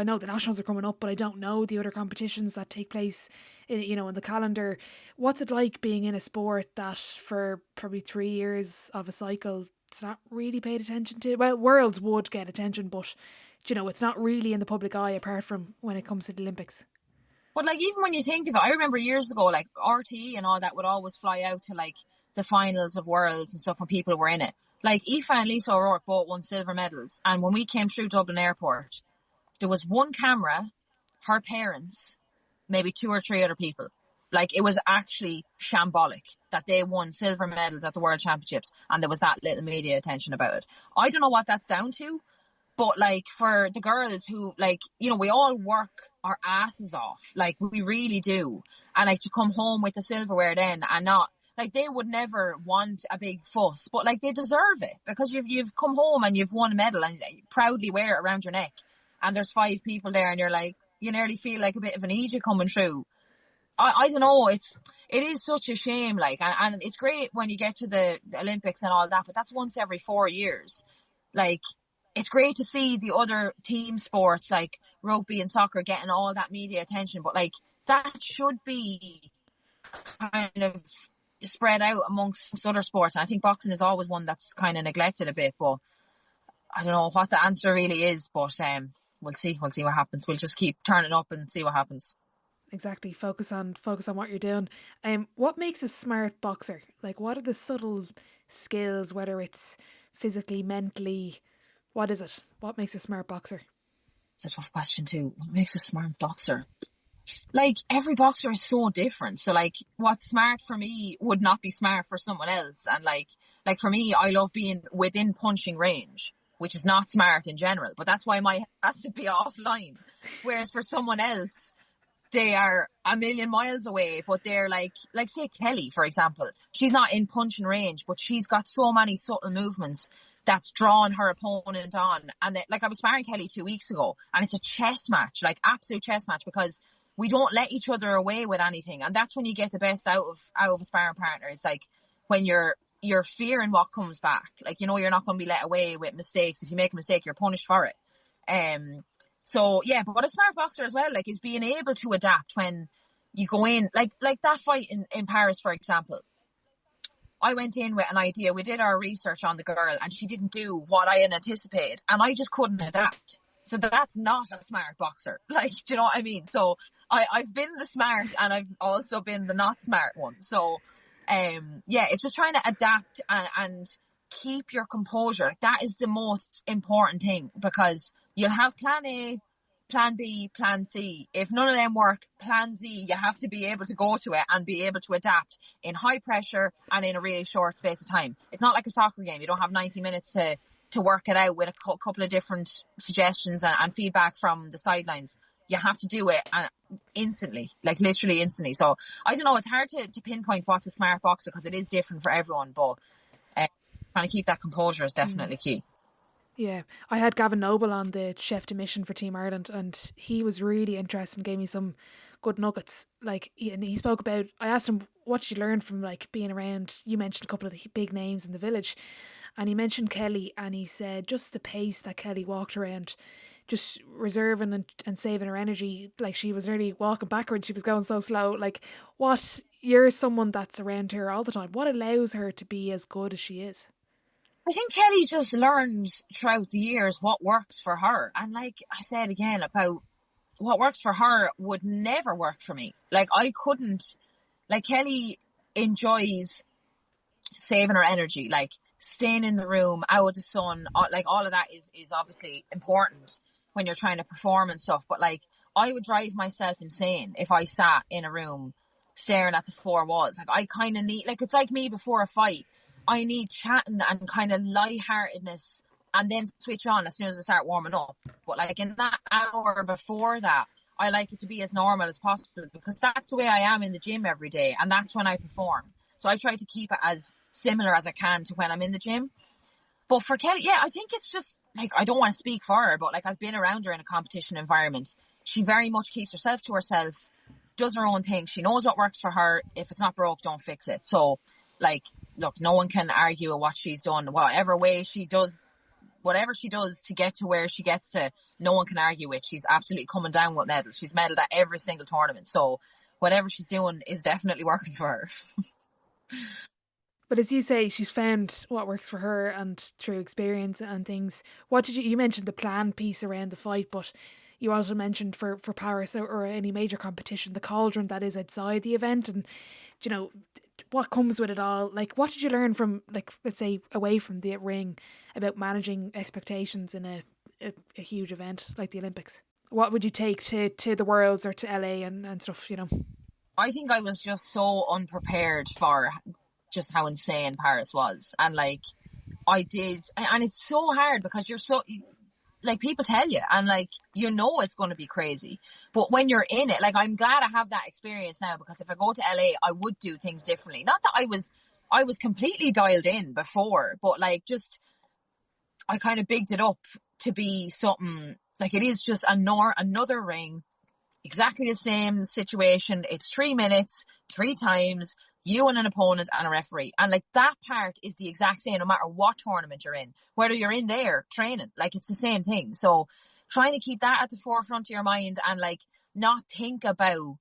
[SPEAKER 1] know the nationals are coming up, but I don't know the other competitions that take place in the calendar. What's it like being in a sport that for probably 3 years of a cycle, it's not really paid attention to? Well, Worlds would get attention, but you know, it's not really in the public eye apart from when it comes to the Olympics.
[SPEAKER 2] But like, even when you think of it, I remember years ago, like RTE and all that would always fly out to like the finals of Worlds and stuff when people were in it. Like Aoife and Lisa O'Rourke both won silver medals, and when we came through Dublin Airport, there was one camera, her parents, maybe 2 or 3 other people. Like, it was actually shambolic that they won silver medals at the World Championships and there was that little media attention about it. I don't know what that's down to, but like, for the girls who, like, you know, we all work our asses off, like we really do, and like to come home with the silverware then and not, like, they would never want a big fuss, but like, they deserve it because you've come home and you've won a medal and you proudly wear it around your neck, and there's 5 people there and you're like, you nearly feel like a bit of an Egypt coming through. I don't know, it is such a shame, like, and it's great when you get to the Olympics and all that, but that's once every 4 years. Like, it's great to see the other team sports like rugby and soccer getting all that media attention, but like, that should be kind of spread out amongst other sports. And I think boxing is always one that's kind of neglected a bit, but I don't know what the answer really is, but we'll see what happens. We'll just keep turning up and see what happens.
[SPEAKER 1] Exactly. Focus on what you're doing. What makes a smart boxer? Like, what are the subtle skills, whether it's physically, mentally? What is it? What makes a smart boxer?
[SPEAKER 2] It's a tough question too. What makes a smart boxer? Like, every boxer is so different. So like, what's smart for me would not be smart for someone else. And like for me, I love being within punching range, which is not smart in general, but that's why my has to be offline. Whereas for someone else, they are a million miles away, but they're like say Kelly, for example. She's not in punching range, but she's got so many subtle movements that's drawn her opponent on. And like, I was sparring Kelly 2 weeks ago, and it's a chess match, like absolute chess match, because we don't let each other away with anything. And that's when you get the best out of a sparring partner. It's like when you're fearing what comes back. Like, you know, you're not going to be let away with mistakes. If you make a mistake, you're punished for it. So yeah, but what a smart boxer as well, like, is being able to adapt when you go in, like that fight in Paris, for example. I went in with an idea. We did our research on the girl, and she didn't do what I had anticipated, and I just couldn't adapt. So that's not a smart boxer. Like, do you know what I mean? So I've been the smart, and I've also been the not smart one. So, yeah, it's just trying to adapt and keep your composure. That is the most important thing, because you'll have plan A, plan B, plan C. If none of them work, plan Z, you have to be able to go to it and be able to adapt in high pressure and in a really short space of time. It's not like a soccer game. You don't have 90 minutes to work it out with a couple of different suggestions and feedback from the sidelines. You have to do it instantly, like literally instantly. So I don't know, it's hard to pinpoint what's a smart boxer, because it is different for everyone, but trying to keep that composure is definitely key.
[SPEAKER 1] Yeah, I had Gavin Noble on, the chef de mission for Team Ireland, and he was really interested and gave me some good nuggets. Like, and he spoke about, I asked him, what did you learn from like being around, you mentioned a couple of the big names in the village, and he mentioned Kelly, and he said just the pace that Kelly walked around, just reserving and saving her energy, like she was nearly walking backwards, she was going so slow. Like, what, you're someone that's around her all the time, what allows her to be as good as she is?
[SPEAKER 2] I think Kelly just learns throughout the years what works for her. And like I said again, about what works for her would never work for me. Like, I couldn't, like, Kelly enjoys saving her energy, like staying in the room, out of the sun, like all of that is obviously important when you're trying to perform and stuff. But like, I would drive myself insane if I sat in a room staring at the four walls. Like, I kind of need, like, it's like me before a fight. I need chatting and kind of lightheartedness, and then switch on as soon as I start warming up. But like, in that hour before that, I like it to be as normal as possible, because that's the way I am in the gym every day, and that's when I perform. So I try to keep it as similar as I can to when I'm in the gym. But for Kelly, yeah, I think it's just, like, I don't want to speak for her, but like, I've been around her in a competition environment. She very much keeps herself to herself, does her own thing. She knows what works for her. If it's not broke, don't fix it. So like, look, no one can argue with what she's done. Whatever way she does, whatever she does to get to where she gets to, no one can argue with. She's absolutely coming down with medals. She's medaled at every single tournament. So whatever she's doing is definitely working for her.
[SPEAKER 1] But as you say, she's found what works for her, and through experience and things. What did you mentioned the plan piece around the fight, but you also mentioned for Paris or any major competition, the cauldron that is outside the event, and, you know, what comes with it all. Like, what did you learn from, like, let's say, away from the ring about managing expectations in a huge event like the Olympics? What would you take to the Worlds or to LA and stuff, you know?
[SPEAKER 2] I think I was just so unprepared for just how insane Paris was. And like, I did, and it's so hard because you're so, like, people tell you, and like, you know, it's going to be crazy, but when you're in it, like, I'm glad I have that experience now, because if I go to LA, I would do things differently. Not that I was completely dialed in before, but like, just, I kind of bigged it up to be something, like, it is just another ring, exactly the same situation. It's 3 minutes, 3 times, you and an opponent and a referee. And like, that part is the exact same no matter what tournament you're in, whether you're in there training, like, it's the same thing. So trying to keep that at the forefront of your mind, and like, not think about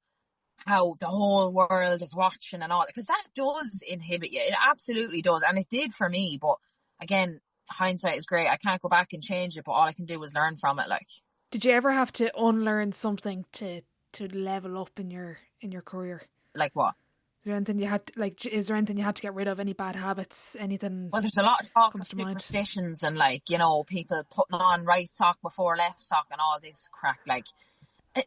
[SPEAKER 2] how the whole world is watching and all, because that does inhibit you. It absolutely does. And it did for me. But again, hindsight is great. I can't go back and change it, but all I can do is learn from it. Like,
[SPEAKER 1] did you ever have to unlearn something to level up in your career?
[SPEAKER 2] Like what?
[SPEAKER 1] Is there anything you had to, like, is there anything you had to get rid of? Any bad habits? Anything?
[SPEAKER 2] Well, there's a lot of talk of superstitions and, like, you know, people putting on right sock before left sock and all this crack. Like,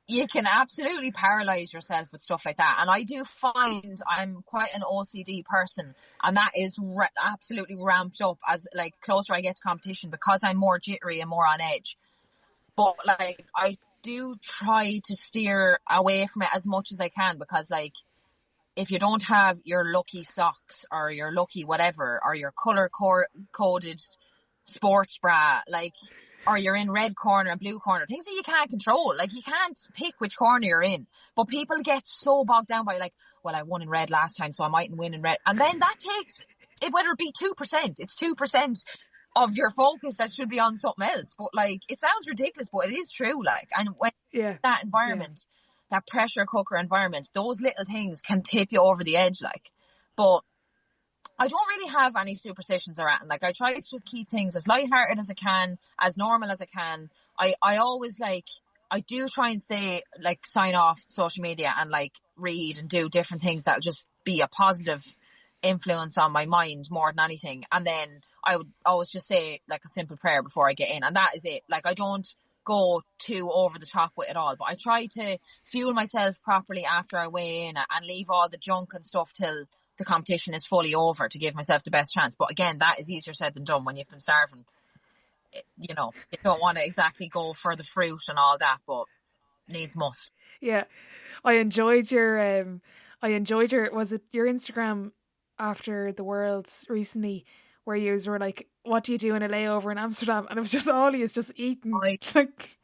[SPEAKER 2] you can absolutely paralyze yourself with stuff like that. And I do find I'm quite an OCD person, and that is absolutely ramped up as, like, closer I get to competition, because I'm more jittery and more on edge. But like, I do try to steer away from it as much as I can, because like, if you don't have your lucky socks or your lucky whatever, or your color coded sports bra, like, or you're in red corner and blue corner, things that you can't control. Like, you can't pick which corner you're in. But people get so bogged down by like, well, I won in red last time, so I mightn't win in red. And then that takes, whether it be 2%, it's 2% of your focus that should be on something else. But like, it sounds ridiculous, but it is true. Like, and when that environment, that pressure cooker environment, those little things can tip you over the edge. Like, but I don't really have any superstitions or anything. Like, I try to just keep things as lighthearted as I can, as normal as I can. I always like, I do try and stay, like, sign off social media and like read and do different things that'll just be a positive influence on my mind more than anything. And then I would always just say like a simple prayer before I get in, and that is it. Like, I don't go too over the top with it all, but I try to fuel myself properly after I weigh in and leave all the junk and stuff till the competition is fully over to give myself the best chance. But again, that is easier said than done when you've been starving. You know, you don't want to exactly go for the fruit and all that, but needs must.
[SPEAKER 1] Yeah, I enjoyed your was it your Instagram after the Worlds recently, where you were like, what do you do in a layover in Amsterdam? And it was just all he is just eating.
[SPEAKER 2] Because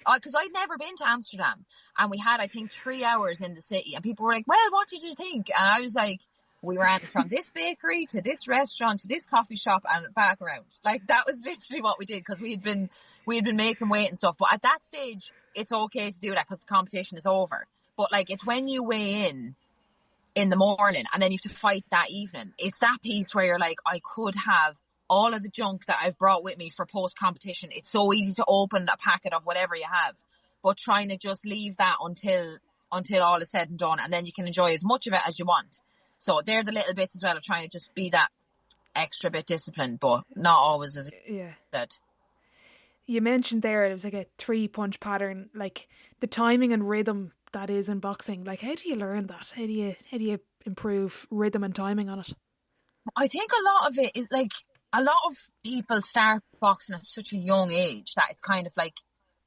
[SPEAKER 2] I'd never been to Amsterdam, and we had, I think, 3 hours in the city, and people were like, well, what did you think? And I was like, we ran from this bakery to this restaurant to this coffee shop and back around. Like, that was literally what we did, because we had been making weight and stuff. But at that stage, it's okay to do that because the competition is over. But like, it's when you weigh in the morning and then you have to fight that evening. It's that piece where you're like, I could have all of the junk that I've brought with me for post-competition. It's so easy to open a packet of whatever you have, but trying to just leave that until all is said and done, and then you can enjoy as much of it as you want. So they're the little bits as well of trying to just be that extra bit disciplined, but not always as said.
[SPEAKER 1] You mentioned there it was like a 3-punch pattern, like the timing and rhythm that is in boxing. Like, how do you learn that? How do you improve rhythm and timing on it?
[SPEAKER 2] I think a lot of it is like, a lot of people start boxing at such a young age that it's kind of like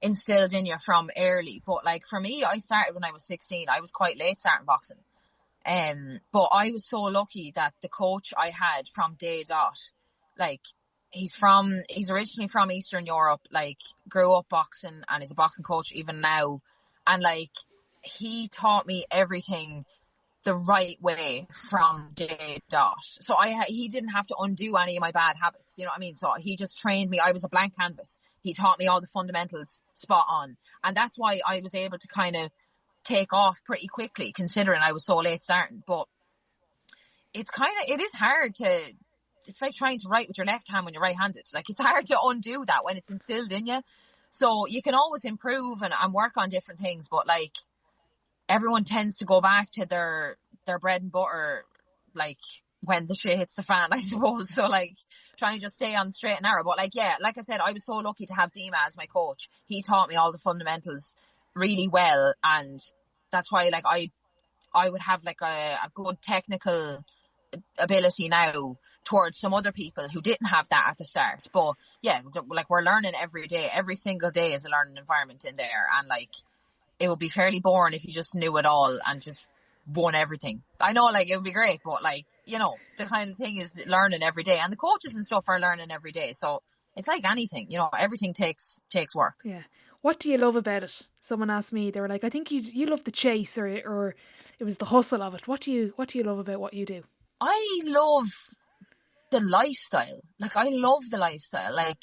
[SPEAKER 2] instilled in you from early. But like, for me, I started when I was 16. I was quite late starting boxing. But I was so lucky that the coach I had from day dot, like, he's originally from Eastern Europe, like, grew up boxing and is a boxing coach even now. And like, he taught me everything the right way from day dot. So he didn't have to undo any of my bad habits. You know what I mean? So he just trained me. I was a blank canvas. He taught me all the fundamentals spot on. And that's why I was able to kind of take off pretty quickly, considering I was so late starting. But it is hard it's like trying to write with your left hand when you're right-handed. Like, it's hard to undo that when it's instilled in you. So you can always improve and work on different things, but like, everyone tends to go back to their bread and butter, like, when the shit hits the fan, I suppose. So like, try and just stay on the straight and narrow. But like, yeah, like I said, I was so lucky to have Dima as my coach. He taught me all the fundamentals really well, and that's why like I would have like a good technical ability now towards some other people who didn't have that at the start. But yeah, like, we're learning every day. Every single day is a learning environment in there, and like, it would be fairly boring if you just knew it all and just won everything. I know, like, it would be great, but like, you know, the kind of thing is learning every day, and the coaches and stuff are learning every day. So it's like anything, you know, everything takes work.
[SPEAKER 1] Yeah. What do you love about it? Someone asked me, they were like, I think you love the chase, or it was the hustle of it. What do you love about what you do?
[SPEAKER 2] I love the lifestyle. Like, I love the lifestyle. Like,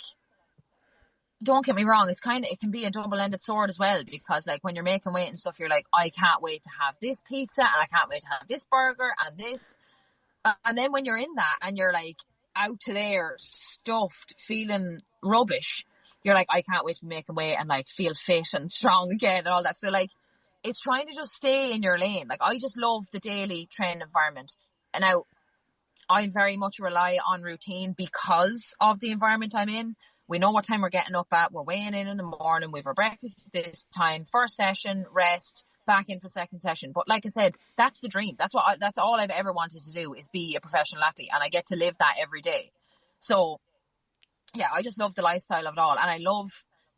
[SPEAKER 2] don't get me wrong, it can be a double-ended sword as well, because like, when you're making weight and stuff, you're like, I can't wait to have this pizza, and I can't wait to have this burger and this. And then when you're in that and you're like out to there, stuffed, feeling rubbish, you're like, I can't wait to be making weight and like feel fit and strong again and all that. So like, it's trying to just stay in your lane. Like, I just love the daily training environment. And now I very much rely on routine because of the environment I'm in. We know what time we're getting up at. We're weighing in the morning. We've our breakfast at this time. First session, rest, back in for second session. But like I said, that's the dream. That's all I've ever wanted to do, is be a professional athlete, and I get to live that every day. So yeah, I just love the lifestyle of it all, and I love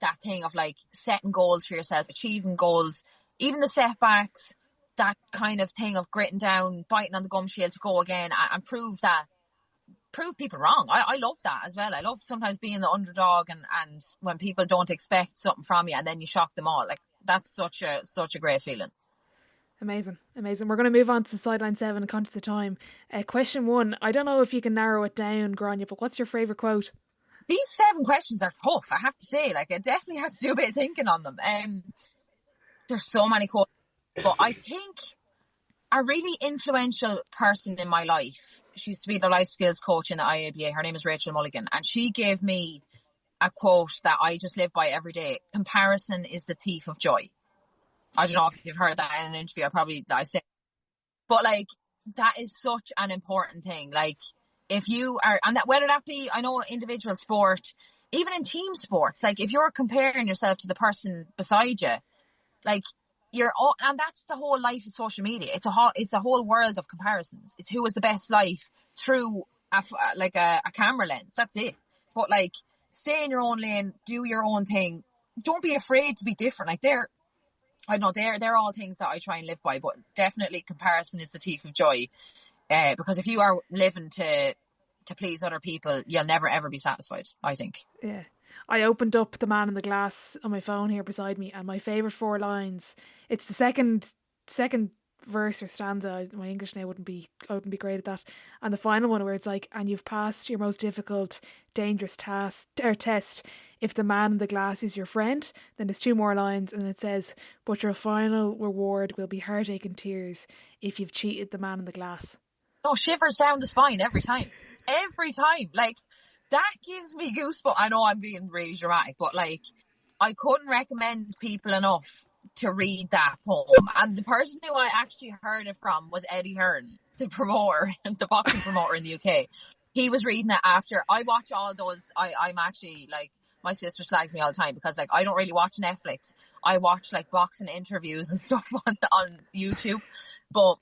[SPEAKER 2] that thing of like setting goals for yourself, achieving goals, even the setbacks, that kind of thing of gritting down, biting on the gum shield to go again and prove people wrong. I love that as well. I love sometimes being the underdog and when people don't expect something from you and then you shock them all. Like that's such a great feeling.
[SPEAKER 1] Amazing. We're going to move on to Sideline 7 and conscious of time. Question 1, I don't know if you can narrow it down, Gráinne, but what's your favourite quote?
[SPEAKER 2] These 7 questions are tough, I have to say. Like, it definitely has to do a bit of thinking on them. There's so many quotes. But I think a really influential person in my life, she used to be the life skills coach in the IABA. Her name is Rachel Mulligan. And she gave me a quote that I just live by every day. Comparison is the thief of joy. I don't know if you've heard that in an interview. I say, but like, that is such an important thing. Like, if you are, and that whether that be, I know individual sport, even in team sports, like if you're comparing yourself to the person beside you, like you're all, and that's the whole life of social media. It's a whole world of comparisons. It's who was the best life through a camera lens. That's it. But like, stay in your own lane, do your own thing. Don't be afraid to be different. Like they're all things that I try and live by, but definitely comparison is the thief of joy. Because if you are living to please other people, you'll never ever be satisfied, I think.
[SPEAKER 1] Yeah. I opened up The Man in the Glass on my phone here beside me, and my favourite 4 lines, it's the second verse or stanza. My English now wouldn't be great at that. And the final one where it's like, and you've passed your most difficult, dangerous test. If the man in the glass is your friend, then there's 2 more lines and it says, but your final reward will be heartache and tears if you've cheated the man in the glass.
[SPEAKER 2] Oh, shivers down the spine every time. Every time. Like, that gives me goosebumps. I know I'm being really dramatic, but like, I couldn't recommend people enough to read that poem. And the person who I actually heard it from was Eddie Hearn, the promoter, the boxing promoter in the UK. He was reading it after. I watch all those. I'm actually like, my sister slags me all the time because like I don't really watch Netflix. I watch like boxing interviews and stuff on YouTube. But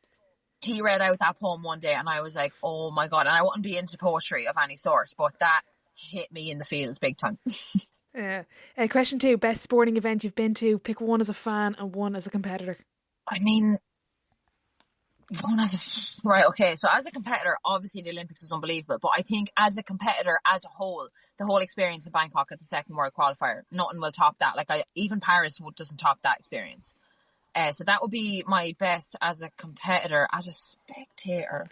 [SPEAKER 2] he read out that poem one day and I was like, oh my God. And I wouldn't be into poetry of any sort, but that hit me in the feels big time.
[SPEAKER 1] Question 2, best sporting event you've been to. Pick one as a fan and one as a competitor.
[SPEAKER 2] I mean, right, okay. So as a competitor, obviously the Olympics is unbelievable. But I think as a competitor, as a whole, the whole experience in Bangkok at the second World Qualifier, nothing will top that. Like even Paris doesn't top that experience. So that would be my best as a competitor. As a spectator,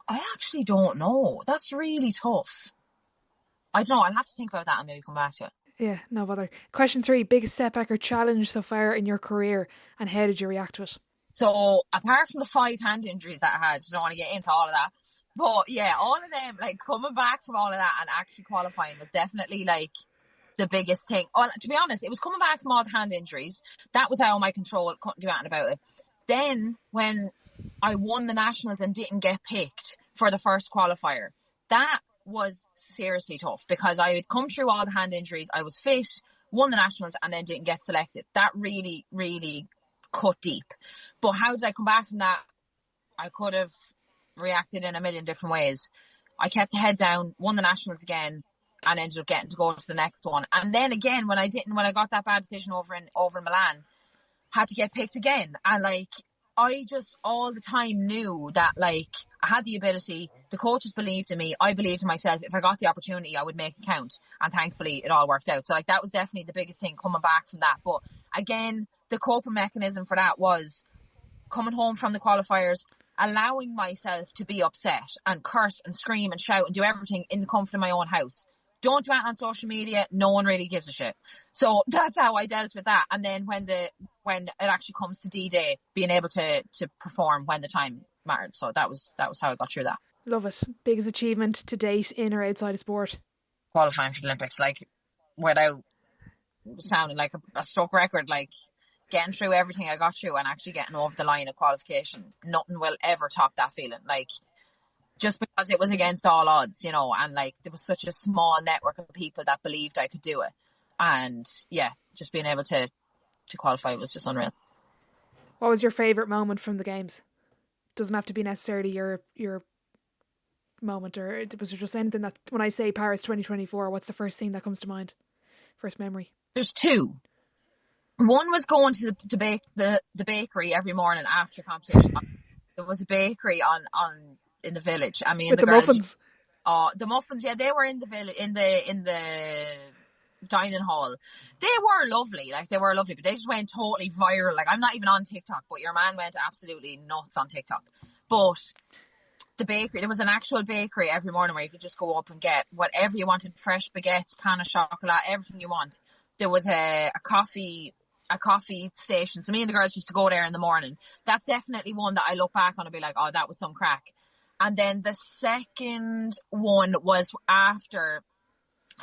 [SPEAKER 2] I actually don't know. That's really tough. I don't know. I'll have to think about that and maybe come back to it.
[SPEAKER 1] Yeah, no bother. Question 3, biggest setback or challenge so far in your career and how did you react to it?
[SPEAKER 2] So apart from the 5 hand injuries that I had, I don't want to get into all of that. But yeah, all of them, like coming back from all of that and actually qualifying was definitely like the biggest thing. Well, to be honest, it was coming back from all the hand injuries. That was out of my control. Couldn't do anything about it. Then when I won the nationals and didn't get picked for the first qualifier, that was seriously tough because I had come through all the hand injuries. I was fit, won the nationals and then didn't get selected. That really, really cut deep. But how did I come back from that? I could have reacted in a million different ways. I kept the head down, won the nationals again, and ended up getting to go to the next one. And then again, when I got that bad decision over in Milan, had to get picked again. And like, I just all the time knew that like I had the ability, the coaches believed in me, I believed in myself. If I got the opportunity, I would make it count. And thankfully it all worked out. So like that was definitely the biggest thing coming back from that. But again, the coping mechanism for that was coming home from the qualifiers, allowing myself to be upset and curse and scream and shout and do everything in the comfort of my own house. Don't do it on social media. No one really gives a shit. So that's how I dealt with that. And then when it actually comes to D-Day, being able to perform when the time mattered. So that was how I got through that.
[SPEAKER 1] Love it. Biggest achievement to date in or outside of sport?
[SPEAKER 2] Qualifying for the Olympics, like without sounding like a stuck record, like getting through everything I got through and actually getting over the line of qualification. Nothing will ever top that feeling. Like, just because it was against all odds, you know, and like there was such a small network of people that believed I could do it. And yeah, just being able to qualify was just unreal.
[SPEAKER 1] What was your favourite moment from the games? Doesn't have to be necessarily your moment, or was there just anything that, when I say Paris 2024, what's the first thing that comes to mind? first memory?
[SPEAKER 2] There's two. One was going to the bakery every morning after competition. There was a bakery on in the village. I mean,
[SPEAKER 1] with the
[SPEAKER 2] girls,
[SPEAKER 1] muffins.
[SPEAKER 2] The muffins, yeah, they were in the village in the dining hall. They were lovely, but they just went totally viral. Like, I'm not even on TikTok, but your man went absolutely nuts on TikTok. But the bakery, there was an actual bakery every morning where you could just go up and get whatever you wanted, fresh baguettes, pan of chocolate, everything you want. There was a coffee station. So me and the girls used to go there in the morning. That's definitely one that I look back on and be like, oh, that was some crack. And then the second one was after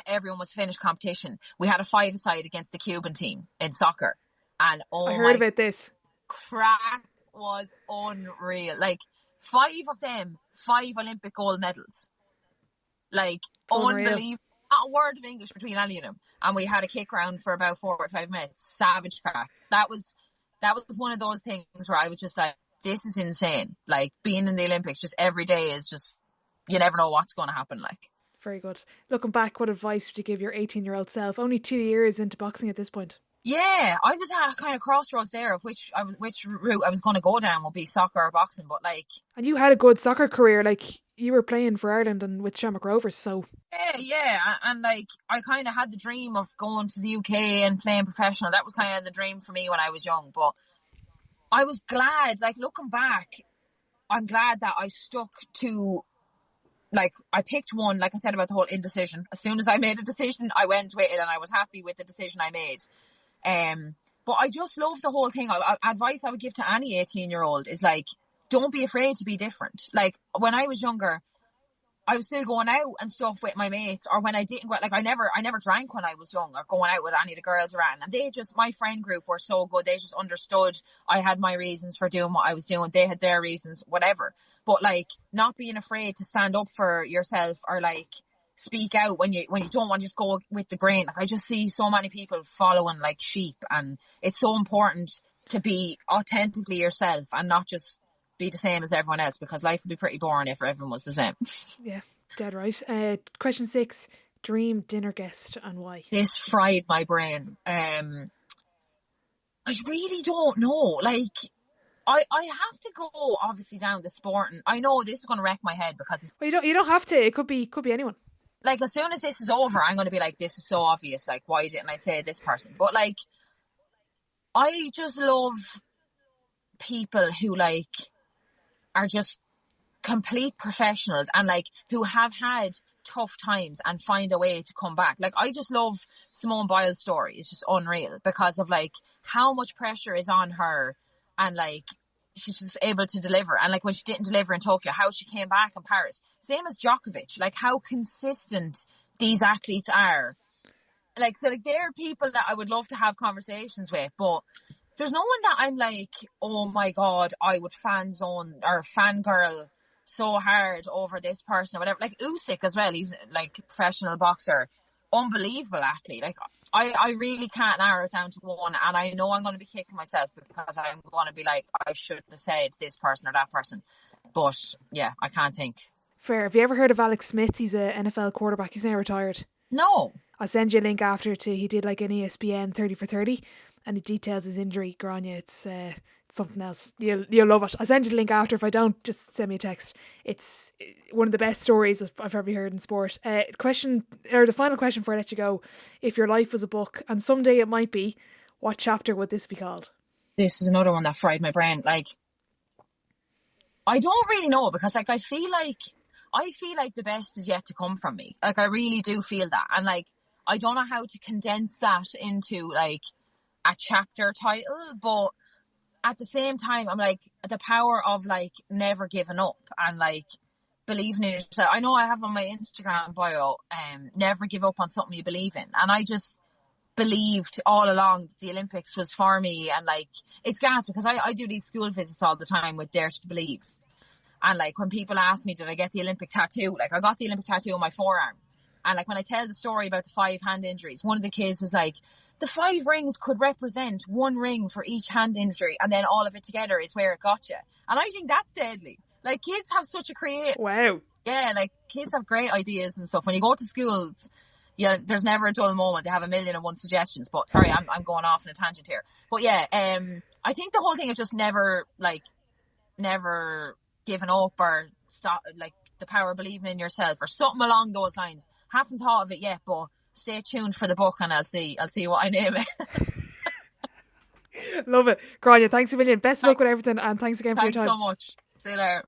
[SPEAKER 2] everyone was finished competition. We had a 5-a-side against the Cuban team in soccer. And
[SPEAKER 1] I heard about this.
[SPEAKER 2] Crack was unreal. Like, 5 of them, 5 Olympic gold medals. Like, unbelievable. Not a word of English between any of them. And we had a kick round for about 4 or 5 minutes. Savage crack. That was one of those things where I was just like, this is insane. Like, being in the Olympics just every day is just, you never know what's going to happen. Like,
[SPEAKER 1] very good. Looking back, what advice would you give your 18-year-old self? Only 2 years into boxing at this point. Yeah,
[SPEAKER 2] I was at a kind of crossroads there of which route I was going to go down, would be soccer or boxing. But like,
[SPEAKER 1] and you had a good soccer career. Like, you were playing for Ireland and with Shamrock Rovers, so
[SPEAKER 2] yeah, and like, I kind of had the dream of going to the UK and playing professional. That was kind of the dream for me when I was young. But I was glad, like, looking back, I'm glad that I stuck to, like, I picked one, like I said about the whole indecision. As soon as I made a decision, I went with it and I was happy with the decision I made. But I just love the whole thing. Advice I would give to any 18-year-old is, like, don't be afraid to be different. Like, when I was younger, I was still going out and stuff with my mates, or when I didn't go, like, I never drank when I was young or going out with any of the girls around. And they just, my friend group were so good. They just understood I had my reasons for doing what I was doing. They had their reasons, whatever. But, like, not being afraid to stand up for yourself or, like, speak out when you don't want to just go with the grain. Like, I just see so many people following like sheep, and it's so important to be authentically yourself and not just be the same as everyone else, because life would be pretty boring if everyone was the same. Yeah, dead right. Question 6, dream dinner guest and why? This fried my brain. I really don't know. Like, I have to go obviously down the sport, and I know this is going to wreck my head because
[SPEAKER 1] you don't have to. It could be anyone.
[SPEAKER 2] Like, as soon as this is over, I'm going to be like, this is so obvious. Like, why didn't I say this person? But, like, I just love people who, like, are just complete professionals and, like, who have had tough times and find a way to come back. Like, I just love Simone Biles' story. It's just unreal because of, like, how much pressure is on her, and, like, she's just able to deliver. And, like, when she didn't deliver in Tokyo, how she came back in Paris. Same as Djokovic. Like, how consistent these athletes are. Like, so, like, they're people that I would love to have conversations with, but there's no one that I'm like, oh my God, I would fan zone or fangirl so hard over this person or whatever. Like, Usyk as well. He's, like, a professional boxer. Unbelievable athlete. Like, I really can't narrow it down to one, and I know I'm going to be kicking myself because I'm going to be like, I should have said this person or that person. But yeah, I can't think. Fair.
[SPEAKER 1] Have you ever heard of Alex Smith? He's a NFL quarterback. He's now retired.
[SPEAKER 2] No.
[SPEAKER 1] I'll send you a link after to, he did like an ESPN 30 for 30 and it details his injury. Gráinne, it's something else. You'll love it. I'll send you the link after. If I don't, just send me a text. It's one of the best stories I've ever heard in sport. The final question before I let you go. If your life was a book, and someday it might be, what chapter would this be called?
[SPEAKER 2] This is another one that fried my brain. Like, I don't really know, because, like, I feel like the best is yet to come from me. Like, I really do feel that. And, like, I don't know how to condense that into, like, a chapter title, but at the same time, I'm like, the power of, like, never giving up and, like, believing in yourself. I know I have on my Instagram bio, never give up on something you believe in. And I just believed all along that the Olympics was for me. And, like, it's gas because I do these school visits all the time with Dare to Believe. And, like, when people ask me, did I get the Olympic tattoo? Like, I got the Olympic tattoo on my forearm. And, like, when I tell the story about the 5 hand injuries, one of the kids was like, the 5 rings could represent 1 ring for each hand injury, and then all of it together is where it got you. And I think that's deadly. Like, kids have such a creative...
[SPEAKER 1] Wow.
[SPEAKER 2] Yeah, like, kids have great ideas and stuff. When you go to schools, yeah, there's never a dull moment. They have 1,000,001 suggestions. But sorry, I'm going off on a tangent here. But yeah, I think the whole thing of just never giving up or stop, like the power of believing in yourself or something along those lines. Haven't thought of it yet, but stay tuned for the book and I'll see what I name it.
[SPEAKER 1] Love it. Gráinne, thanks a million. Best of luck with everything and thanks again for your time.
[SPEAKER 2] Thanks so much. See you later.